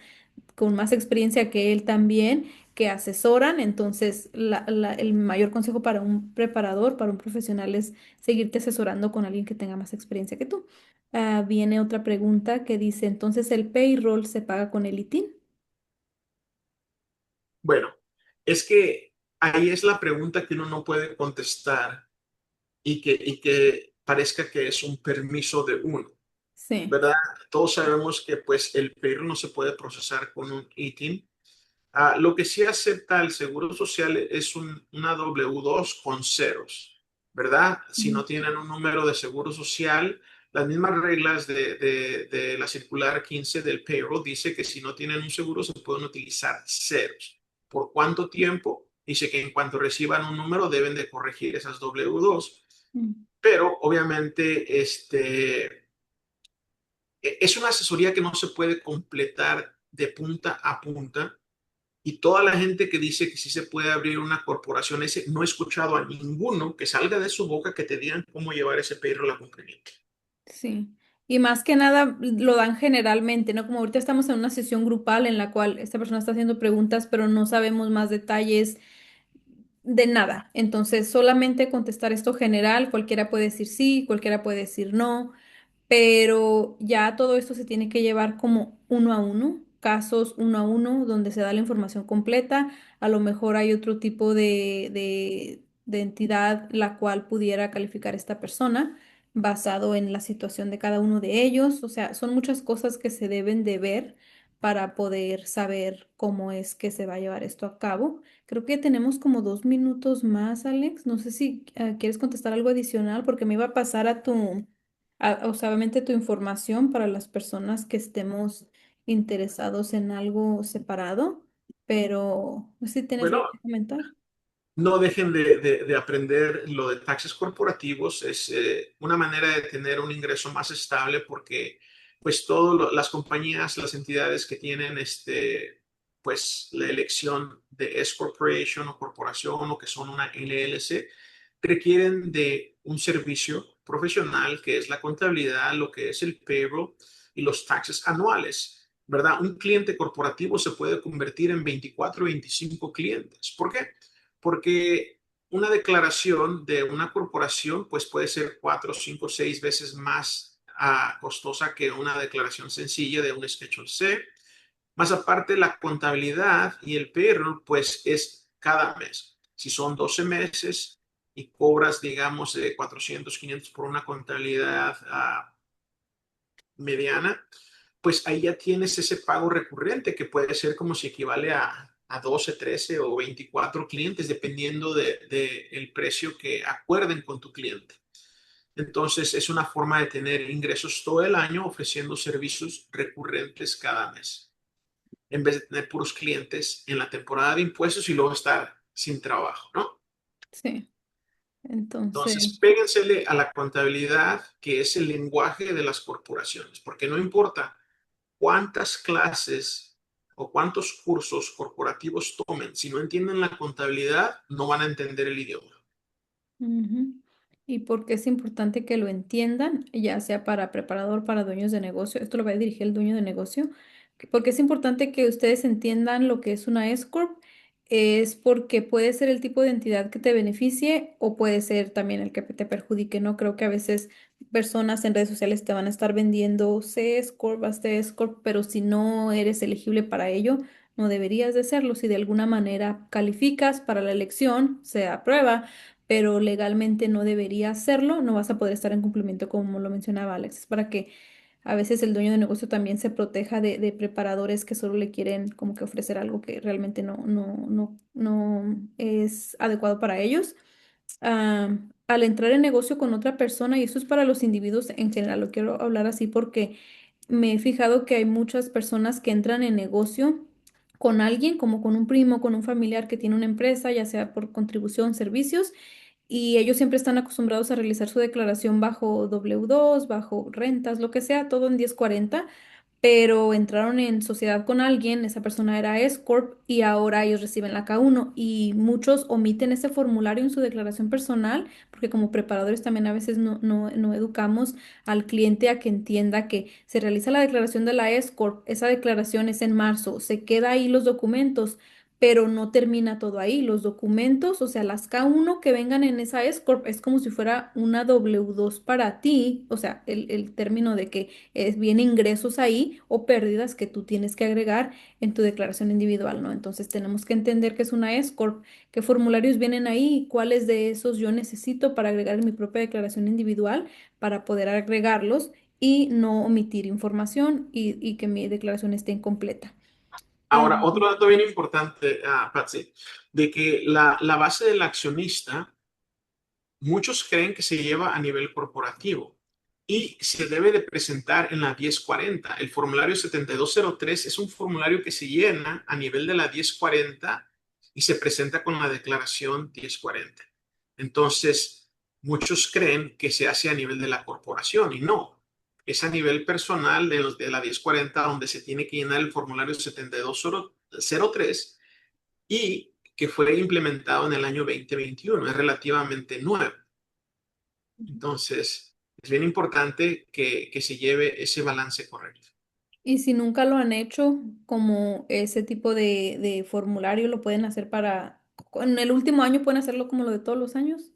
con más experiencia que él también, que asesoran. Entonces, el mayor consejo para un preparador, para un profesional, es seguirte asesorando con alguien que tenga más experiencia que tú. Viene otra pregunta que dice, entonces, ¿el payroll se paga con el ITIN? Bueno, es que ahí es la pregunta que uno no puede contestar y que parezca que es un permiso de uno, Sí. ¿verdad? Todos sabemos que pues el payroll no se puede procesar con un ITIN. Lo que sí acepta el Seguro Social es una W2 con ceros, ¿verdad? Si Mm. no tienen un número de Seguro Social, las mismas reglas de la circular 15 del payroll dice que si no tienen un seguro se pueden utilizar ceros. ¿Por cuánto tiempo? Dice que en cuanto reciban un número deben de corregir esas W2, Mm. pero obviamente es una asesoría que no se puede completar de punta a punta y toda la gente que dice que sí se puede abrir una corporación, ese, no he escuchado a ninguno que salga de su boca que te digan cómo llevar ese payroll a cumplimiento. Sí. Y más que nada lo dan generalmente, ¿no? Como ahorita estamos en una sesión grupal en la cual esta persona está haciendo preguntas, pero no sabemos más detalles de nada. Entonces, solamente contestar esto general, cualquiera puede decir sí, cualquiera puede decir no, pero ya todo esto se tiene que llevar como uno a uno, casos uno a uno, donde se da la información completa. A lo mejor hay otro tipo de entidad la cual pudiera calificar esta persona basado en la situación de cada uno de ellos. O sea, son muchas cosas que se deben de ver para poder saber cómo es que se va a llevar esto a cabo. Creo que tenemos como 2 minutos más, Alex. No sé si quieres contestar algo adicional porque me iba a pasar o sea, obviamente tu información para las personas que estemos interesados en algo separado, pero no sé si tienes Bueno, algo que comentar. no dejen de aprender lo de taxes corporativos. Es una manera de tener un ingreso más estable porque pues todas las compañías, las entidades que tienen pues la elección de S Corporation o corporación o que son una LLC requieren de un servicio profesional que es la contabilidad, lo que es el payroll y los taxes anuales, ¿verdad? Un cliente corporativo se puede convertir en 24 o 25 clientes. ¿Por qué? Porque una declaración de una corporación pues puede ser 4, 5, 6 veces más costosa que una declaración sencilla de un Schedule C. Más aparte, la contabilidad y el payroll pues es cada mes. Si son 12 meses y cobras, digamos, 400, 500 por una contabilidad mediana, pues ahí ya tienes ese pago recurrente que puede ser como si equivale a a 12, 13 o 24 clientes, dependiendo de el precio que acuerden con tu cliente. Entonces, es una forma de tener ingresos todo el año ofreciendo servicios recurrentes cada mes, en vez de tener puros clientes en la temporada de impuestos y luego estar sin trabajo, ¿no? Sí. Entonces, Entonces, péguensele a la contabilidad, que es el lenguaje de las corporaciones, porque no importa cuántas clases o cuántos cursos corporativos tomen, si no entienden la contabilidad, no van a entender el idioma. ujú. Y porque es importante que lo entiendan, ya sea para preparador, para dueños de negocio, esto lo va a dirigir el dueño de negocio, porque es importante que ustedes entiendan lo que es una S Corp, es porque puede ser el tipo de entidad que te beneficie o puede ser también el que te perjudique, ¿no? Creo que a veces personas en redes sociales te van a estar vendiendo C S Corp, hazte S Corp, pero si no eres elegible para ello, no deberías de serlo. Si de alguna manera calificas para la elección, se aprueba, pero legalmente no debería hacerlo, no vas a poder estar en cumplimiento como lo mencionaba Alex. Es para que a veces el dueño de negocio también se proteja de preparadores que solo le quieren como que ofrecer algo que realmente no es adecuado para ellos. Al entrar en negocio con otra persona, y eso es para los individuos en general, lo quiero hablar así porque me he fijado que hay muchas personas que entran en negocio con alguien, como con un primo, con un familiar que tiene una empresa, ya sea por contribución, servicios, y ellos siempre están acostumbrados a realizar su declaración bajo W2, bajo rentas, lo que sea, todo en 1040, pero entraron en sociedad con alguien, esa persona era S Corp y ahora ellos reciben la K1 y muchos omiten ese formulario en su declaración personal porque como preparadores también a veces no educamos al cliente a que entienda que se realiza la declaración de la S Corp, esa declaración es en marzo, se queda ahí los documentos, pero no termina todo ahí. Los documentos, o sea, las K1 que vengan en esa S Corp es como si fuera una W2 para ti, o sea, el término de que viene ingresos ahí o pérdidas que tú tienes que agregar en tu declaración individual, ¿no? Entonces tenemos que entender que es una S Corp, qué formularios vienen ahí y cuáles de esos yo necesito para agregar en mi propia declaración individual para poder agregarlos y no omitir información y que mi declaración esté incompleta. Ah, Ahora, otro dato bien importante, Patsy, de que la base del accionista, muchos creen que se lleva a nivel corporativo y se debe de presentar en la 1040. El formulario 7203 es un formulario que se llena a nivel de la 1040 y se presenta con la declaración 1040. Entonces, muchos creen que se hace a nivel de la corporación y no. Es a nivel personal de la 1040 donde se tiene que llenar el formulario 7203 y que fue implementado en el año 2021. Es relativamente nuevo. Entonces, es bien importante que se lleve ese balance correcto. y si nunca lo han hecho, como ese tipo de formulario lo pueden hacer en el último año pueden hacerlo como lo de todos los años.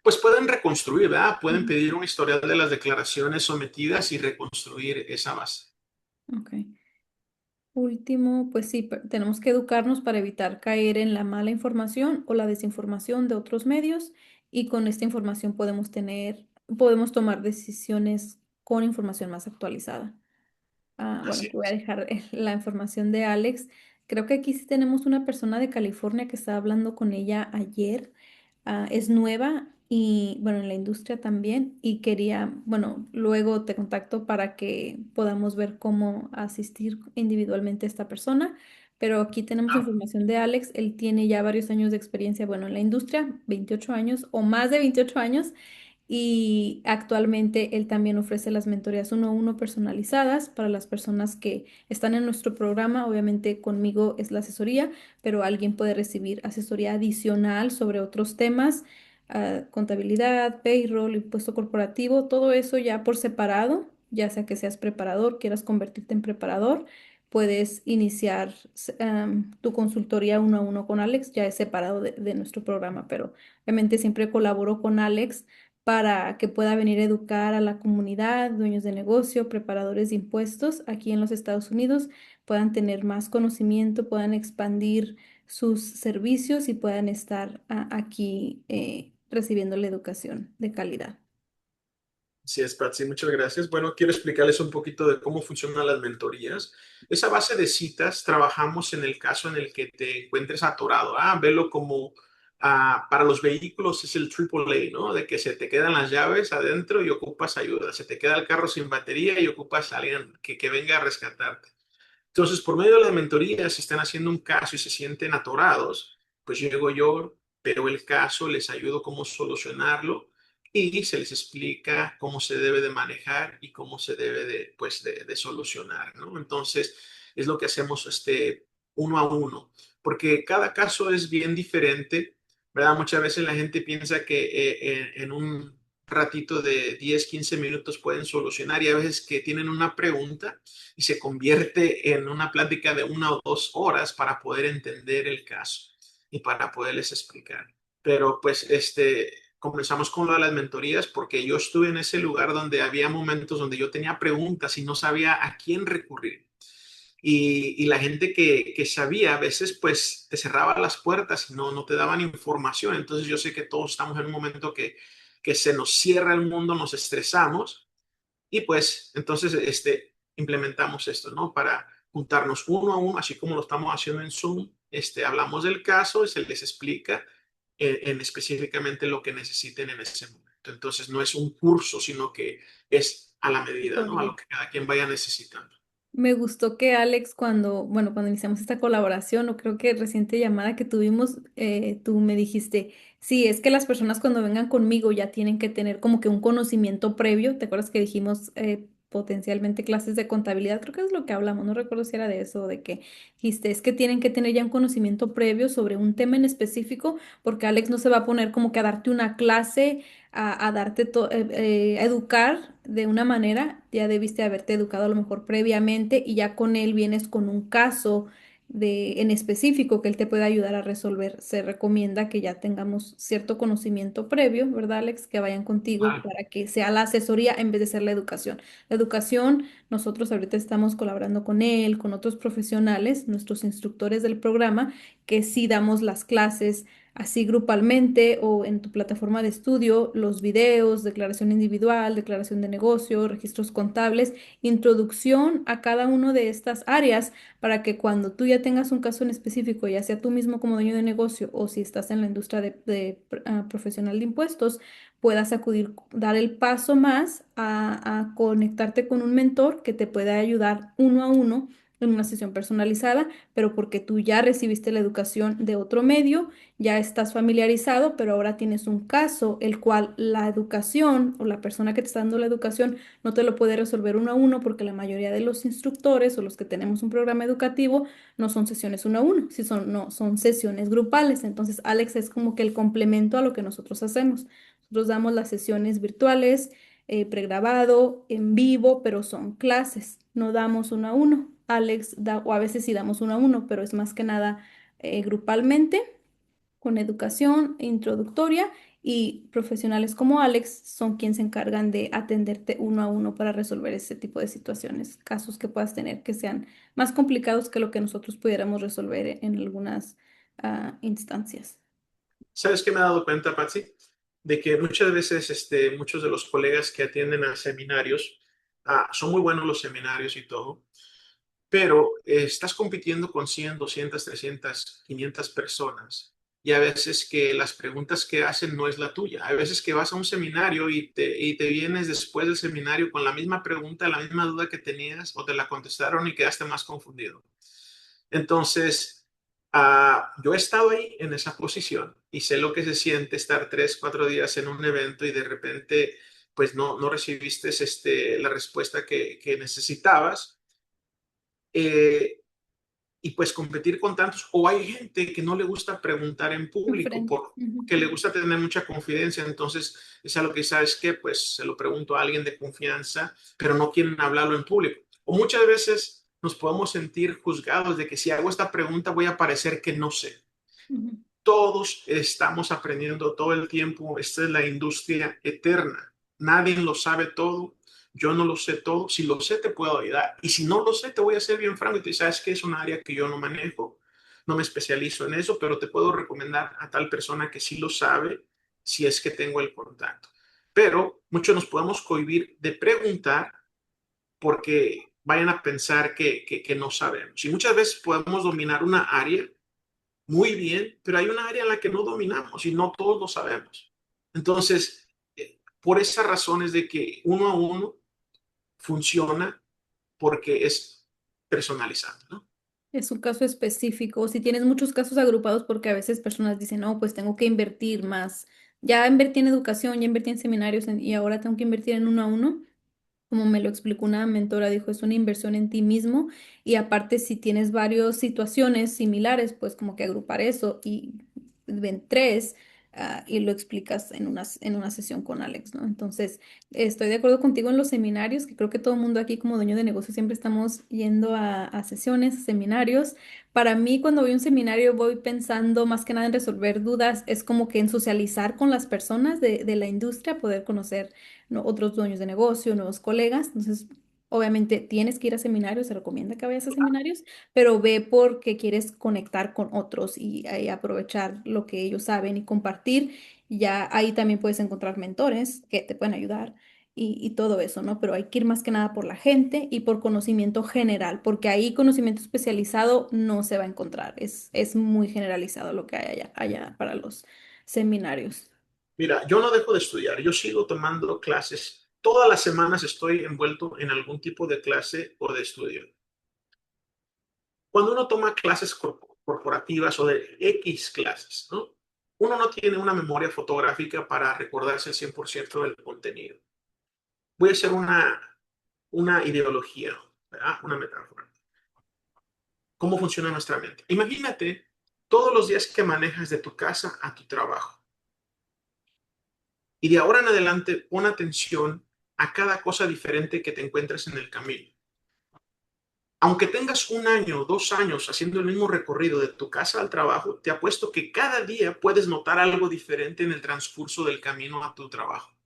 Pues pueden reconstruir, ¿verdad? Pueden Ujú. pedir un historial de las declaraciones sometidas y reconstruir esa base. Ok. Último, pues sí, tenemos que educarnos para evitar caer en la mala información o la desinformación de otros medios y con esta información podemos tomar decisiones con información más actualizada. Bueno, Así aquí voy a es. dejar la información de Alex. Creo que aquí sí tenemos una persona de California que estaba hablando con ella ayer. Es nueva y bueno, en la industria también y quería, bueno, luego te contacto para que podamos ver cómo asistir individualmente a esta persona. Pero aquí tenemos Ah, información de Alex. Él tiene ya varios años de experiencia, bueno, en la industria, 28 años o más de 28 años y actualmente él también ofrece las mentorías uno a uno personalizadas para las personas que están en nuestro programa. Obviamente conmigo es la asesoría, pero alguien puede recibir asesoría adicional sobre otros temas, contabilidad, payroll, impuesto corporativo, todo eso ya por separado, ya sea que seas preparador, quieras convertirte en preparador. Puedes iniciar tu consultoría uno a uno con Alex, ya es separado de nuestro programa, pero obviamente siempre colaboro con Alex para que pueda venir a educar a la comunidad, dueños de negocio, preparadores de impuestos aquí en los Estados Unidos, puedan tener más conocimiento, puedan expandir sus servicios y puedan estar aquí recibiendo la educación de calidad. Sí, es Patsy, muchas gracias. Bueno, quiero explicarles un poquito de cómo funcionan las mentorías. Esa base de citas trabajamos en el caso en el que te encuentres atorado. Velo como para los vehículos es el AAA, ¿no? De que se te quedan las llaves adentro y ocupas ayuda. Se te queda el carro sin batería y ocupas a alguien que venga a rescatarte. Entonces, por medio de la mentoría, si están haciendo un caso y se sienten atorados, pues llego yo, veo el caso, les ayudo cómo solucionarlo y se les explica cómo se debe de manejar y cómo se debe de, pues, de solucionar, ¿no? Entonces, es lo que hacemos uno a uno, porque cada caso es bien diferente, ¿verdad? Muchas veces la gente piensa que en un ratito de 10 15 minutos pueden solucionar y a veces que tienen una pregunta y se convierte en una plática de 1 o 2 horas para poder entender el caso y para poderles explicar. Pero pues comenzamos con lo de las mentorías porque yo estuve en ese lugar donde había momentos donde yo tenía preguntas y no sabía a quién recurrir. Y la gente que sabía a veces pues te cerraba las puertas y no te daban información. Entonces yo sé que todos estamos en un momento que se nos cierra el mundo, nos estresamos y pues entonces implementamos esto, ¿no? Para juntarnos uno a uno, así como lo estamos haciendo en Zoom, hablamos del caso y se les explica en específicamente lo que necesiten en ese momento. Entonces no es un curso, sino que es a la medida, ¿no? A lo que cada quien vaya necesitando. Me gustó que Alex, cuando iniciamos esta colaboración, o creo que reciente llamada que tuvimos, tú me dijiste, sí, es que las personas cuando vengan conmigo ya tienen que tener como que un conocimiento previo. ¿Te acuerdas que dijimos potencialmente clases de contabilidad? Creo que es lo que hablamos, no recuerdo si era de eso, de que dijiste, es que tienen que tener ya un conocimiento previo sobre un tema en específico, porque Alex no se va a poner como que a darte una clase a darte, a educar de una manera, ya debiste haberte educado a lo mejor previamente y ya con él vienes con un caso en específico que él te puede ayudar a resolver. Se recomienda que ya tengamos cierto conocimiento previo, ¿verdad, Alex? Que vayan contigo Vale. para que sea la asesoría en vez de ser la educación. La educación, nosotros ahorita estamos colaborando con él, con otros profesionales, nuestros instructores del programa, que sí damos las clases así grupalmente o en tu plataforma de estudio, los videos, declaración individual, declaración de negocio, registros contables, introducción a cada una de estas áreas para que cuando tú ya tengas un caso en específico, ya sea tú mismo como dueño de negocio o si estás en la industria profesional de impuestos, puedas acudir, dar el paso más a conectarte con un mentor que te pueda ayudar uno a uno en una sesión personalizada, pero porque tú ya recibiste la educación de otro medio, ya estás familiarizado, pero ahora tienes un caso el cual la educación o la persona que te está dando la educación no te lo puede resolver uno a uno porque la mayoría de los instructores o los que tenemos un programa educativo no son sesiones uno a uno, si son, no, son sesiones grupales. Entonces, Alex es como que el complemento a lo que nosotros hacemos. Nosotros damos las sesiones virtuales, pregrabado, en vivo, pero son clases, no damos uno a uno. Alex da, o a veces sí damos uno a uno, pero es más que nada grupalmente con educación introductoria y profesionales como Alex son quienes se encargan de atenderte uno a uno para resolver ese tipo de situaciones, casos que puedas tener que sean más complicados que lo que nosotros pudiéramos resolver en algunas instancias. ¿Sabes qué me he dado cuenta, Patsy? De que muchas veces muchos de los colegas que atienden a seminarios, son muy buenos los seminarios y todo, pero estás compitiendo con 100, 200, 300, 500 personas y a veces que las preguntas que hacen no es la tuya. Hay veces que vas a un seminario y te vienes después del seminario con la misma pregunta, la misma duda que tenías o te la contestaron y quedaste más confundido. Entonces, yo he estado ahí en esa posición y sé lo que se siente estar 3, 4 días en un evento y de repente pues no recibiste la respuesta que necesitabas. Eh, y pues competir con tantos, o hay gente que no le gusta preguntar en público Enfrente. porque le gusta tener mucha confidencia, entonces es algo que sabes que pues se lo pregunto a alguien de confianza, pero no quieren hablarlo en público. O muchas veces nos podemos sentir juzgados de que si hago esta pregunta voy a parecer que no sé. Ujú, Todos estamos aprendiendo todo el tiempo. Esta es la industria eterna. Nadie lo sabe todo. Yo no lo sé todo. Si lo sé, te puedo ayudar. Y si no lo sé, te voy a ser bien franco y te sabes que es un área que yo no manejo. No me especializo en eso, pero te puedo recomendar a tal persona que sí lo sabe si es que tengo el contacto. pero muchos nos podemos cohibir de preguntar porque vayan a pensar que no sabemos. Y muchas veces podemos dominar una área muy bien, pero hay una área en la que no dominamos y no todos lo sabemos. Entonces, por esa razón es de que uno a uno funciona porque es personalizado, ¿no? Es un caso específico, o si tienes muchos casos agrupados, porque a veces personas dicen, no, pues tengo que invertir más. Ya invertí en educación, ya invertí en seminarios y ahora tengo que invertir en uno a uno. Como me lo explicó una mentora, dijo, es una inversión en ti mismo y aparte si tienes varias situaciones similares, pues como que agrupar eso y ven tres y lo explicas en una sesión con Alex, ¿no? Entonces, estoy de acuerdo contigo en los seminarios, que creo que todo el mundo aquí como dueño de negocio siempre estamos yendo a sesiones, a seminarios. Para mí, cuando voy a un seminario, voy pensando más que nada en resolver dudas, es como que en socializar con las personas de la industria, poder conocer, ¿no?, otros dueños de negocio, nuevos colegas. Entonces, obviamente tienes que ir a seminarios, se recomienda que vayas a seminarios, pero ve porque quieres conectar con otros y aprovechar lo que ellos saben y compartir. Ya ahí también puedes encontrar mentores que te pueden ayudar y todo eso, ¿no? Pero hay que ir más que nada por la gente y por conocimiento general, porque ahí conocimiento especializado no se va a encontrar. Es muy generalizado lo que hay allá para los seminarios. Mira, yo no dejo de estudiar, yo sigo tomando clases. Todas las semanas estoy envuelto en algún tipo de clase o de estudio. Cuando uno toma clases corporativas o de X clases, ¿no? Uno no tiene una memoria fotográfica para recordarse el 100% del contenido. Voy a hacer una ideología, ¿verdad? Una metáfora. ¿Cómo funciona nuestra mente? Imagínate todos los días que manejas de tu casa a tu trabajo. Y de ahora en adelante pon atención a cada cosa diferente que te encuentres en el camino. Aunque tengas un año o 2 años haciendo el mismo recorrido de tu casa al trabajo, te apuesto que cada día puedes notar algo diferente en el transcurso del camino a tu trabajo.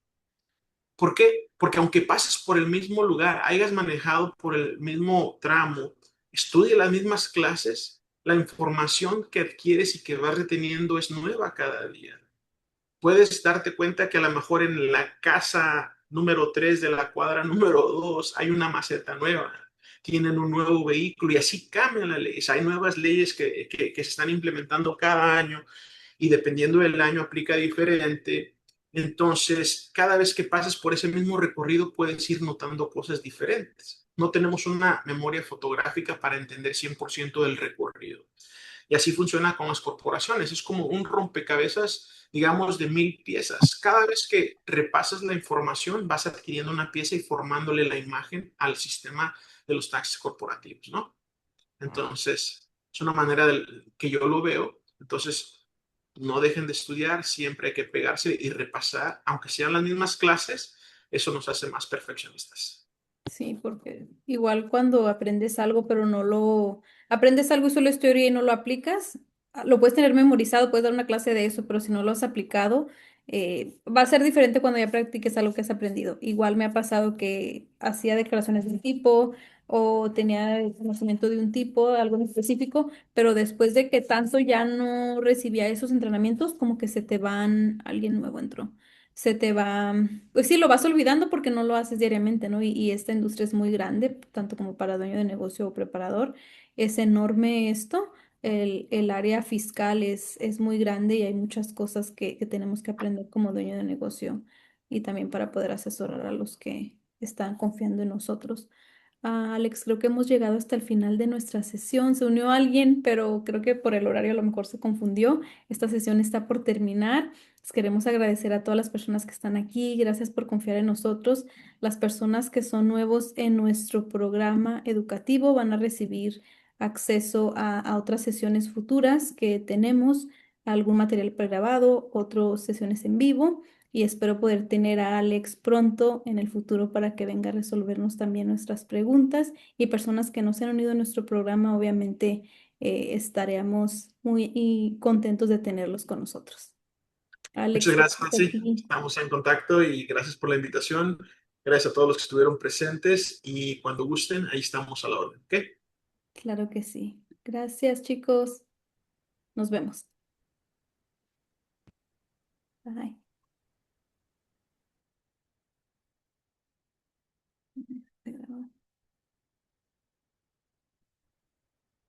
¿Por qué? Porque aunque pases por el mismo lugar, hayas manejado por el mismo tramo, estudie las mismas clases, la información que adquieres y que vas reteniendo es nueva cada día. Puedes darte cuenta que a lo mejor en la casa número 3 de la cuadra número 2 hay una maceta nueva, tienen un nuevo vehículo y así cambian las leyes. Hay nuevas leyes que se están implementando cada año y dependiendo del año aplica diferente. Entonces, cada vez que pases por ese mismo recorrido puedes ir notando cosas diferentes. No tenemos una memoria fotográfica para entender 100% del recorrido. Y así funciona con las corporaciones. Es como un rompecabezas, digamos, de 1000 piezas. Cada vez que repasas la información, vas adquiriendo una pieza y formándole la imagen al sistema de los taxis corporativos, ¿no? Entonces, es una manera que yo lo veo. Entonces, no dejen de estudiar, siempre hay que pegarse y repasar, aunque sean las mismas clases, eso nos hace más perfeccionistas. Sí, porque igual cuando aprendes algo, pero no lo aprendes algo y solo es teoría y no lo aplicas, lo puedes tener memorizado, puedes dar una clase de eso, pero si no lo has aplicado, va a ser diferente cuando ya practiques algo que has aprendido. Igual me ha pasado que hacía declaraciones de un tipo o tenía el conocimiento de un tipo, algo en específico, pero después de que tanto ya no recibía esos entrenamientos, como que se te van, alguien nuevo entró, se te va, pues sí, lo vas olvidando porque no lo haces diariamente, ¿no? Y esta industria es muy grande, tanto como para dueño de negocio o preparador. Es enorme esto. El área fiscal es muy grande y hay muchas cosas que tenemos que aprender como dueño de negocio y también para poder asesorar a los que están confiando en nosotros. Alex, creo que hemos llegado hasta el final de nuestra sesión. Se unió alguien, pero creo que por el horario a lo mejor se confundió. Esta sesión está por terminar. Les queremos agradecer a todas las personas que están aquí. Gracias por confiar en nosotros. Las personas que son nuevos en nuestro programa educativo van a recibir acceso a otras sesiones futuras que tenemos, algún material pregrabado, otras sesiones en vivo. Y espero poder tener a Alex pronto en el futuro para que venga a resolvernos también nuestras preguntas. Y personas que no se han unido a nuestro programa, obviamente estaremos muy contentos de tenerlos con nosotros. Muchas Alex, gracias, gracias a Nancy. ti. Estamos en contacto y gracias por la invitación. Gracias a todos los que estuvieron presentes y cuando gusten, ahí estamos a la orden. ¿Ok? Claro que sí. Gracias, chicos. Nos vemos. Bye.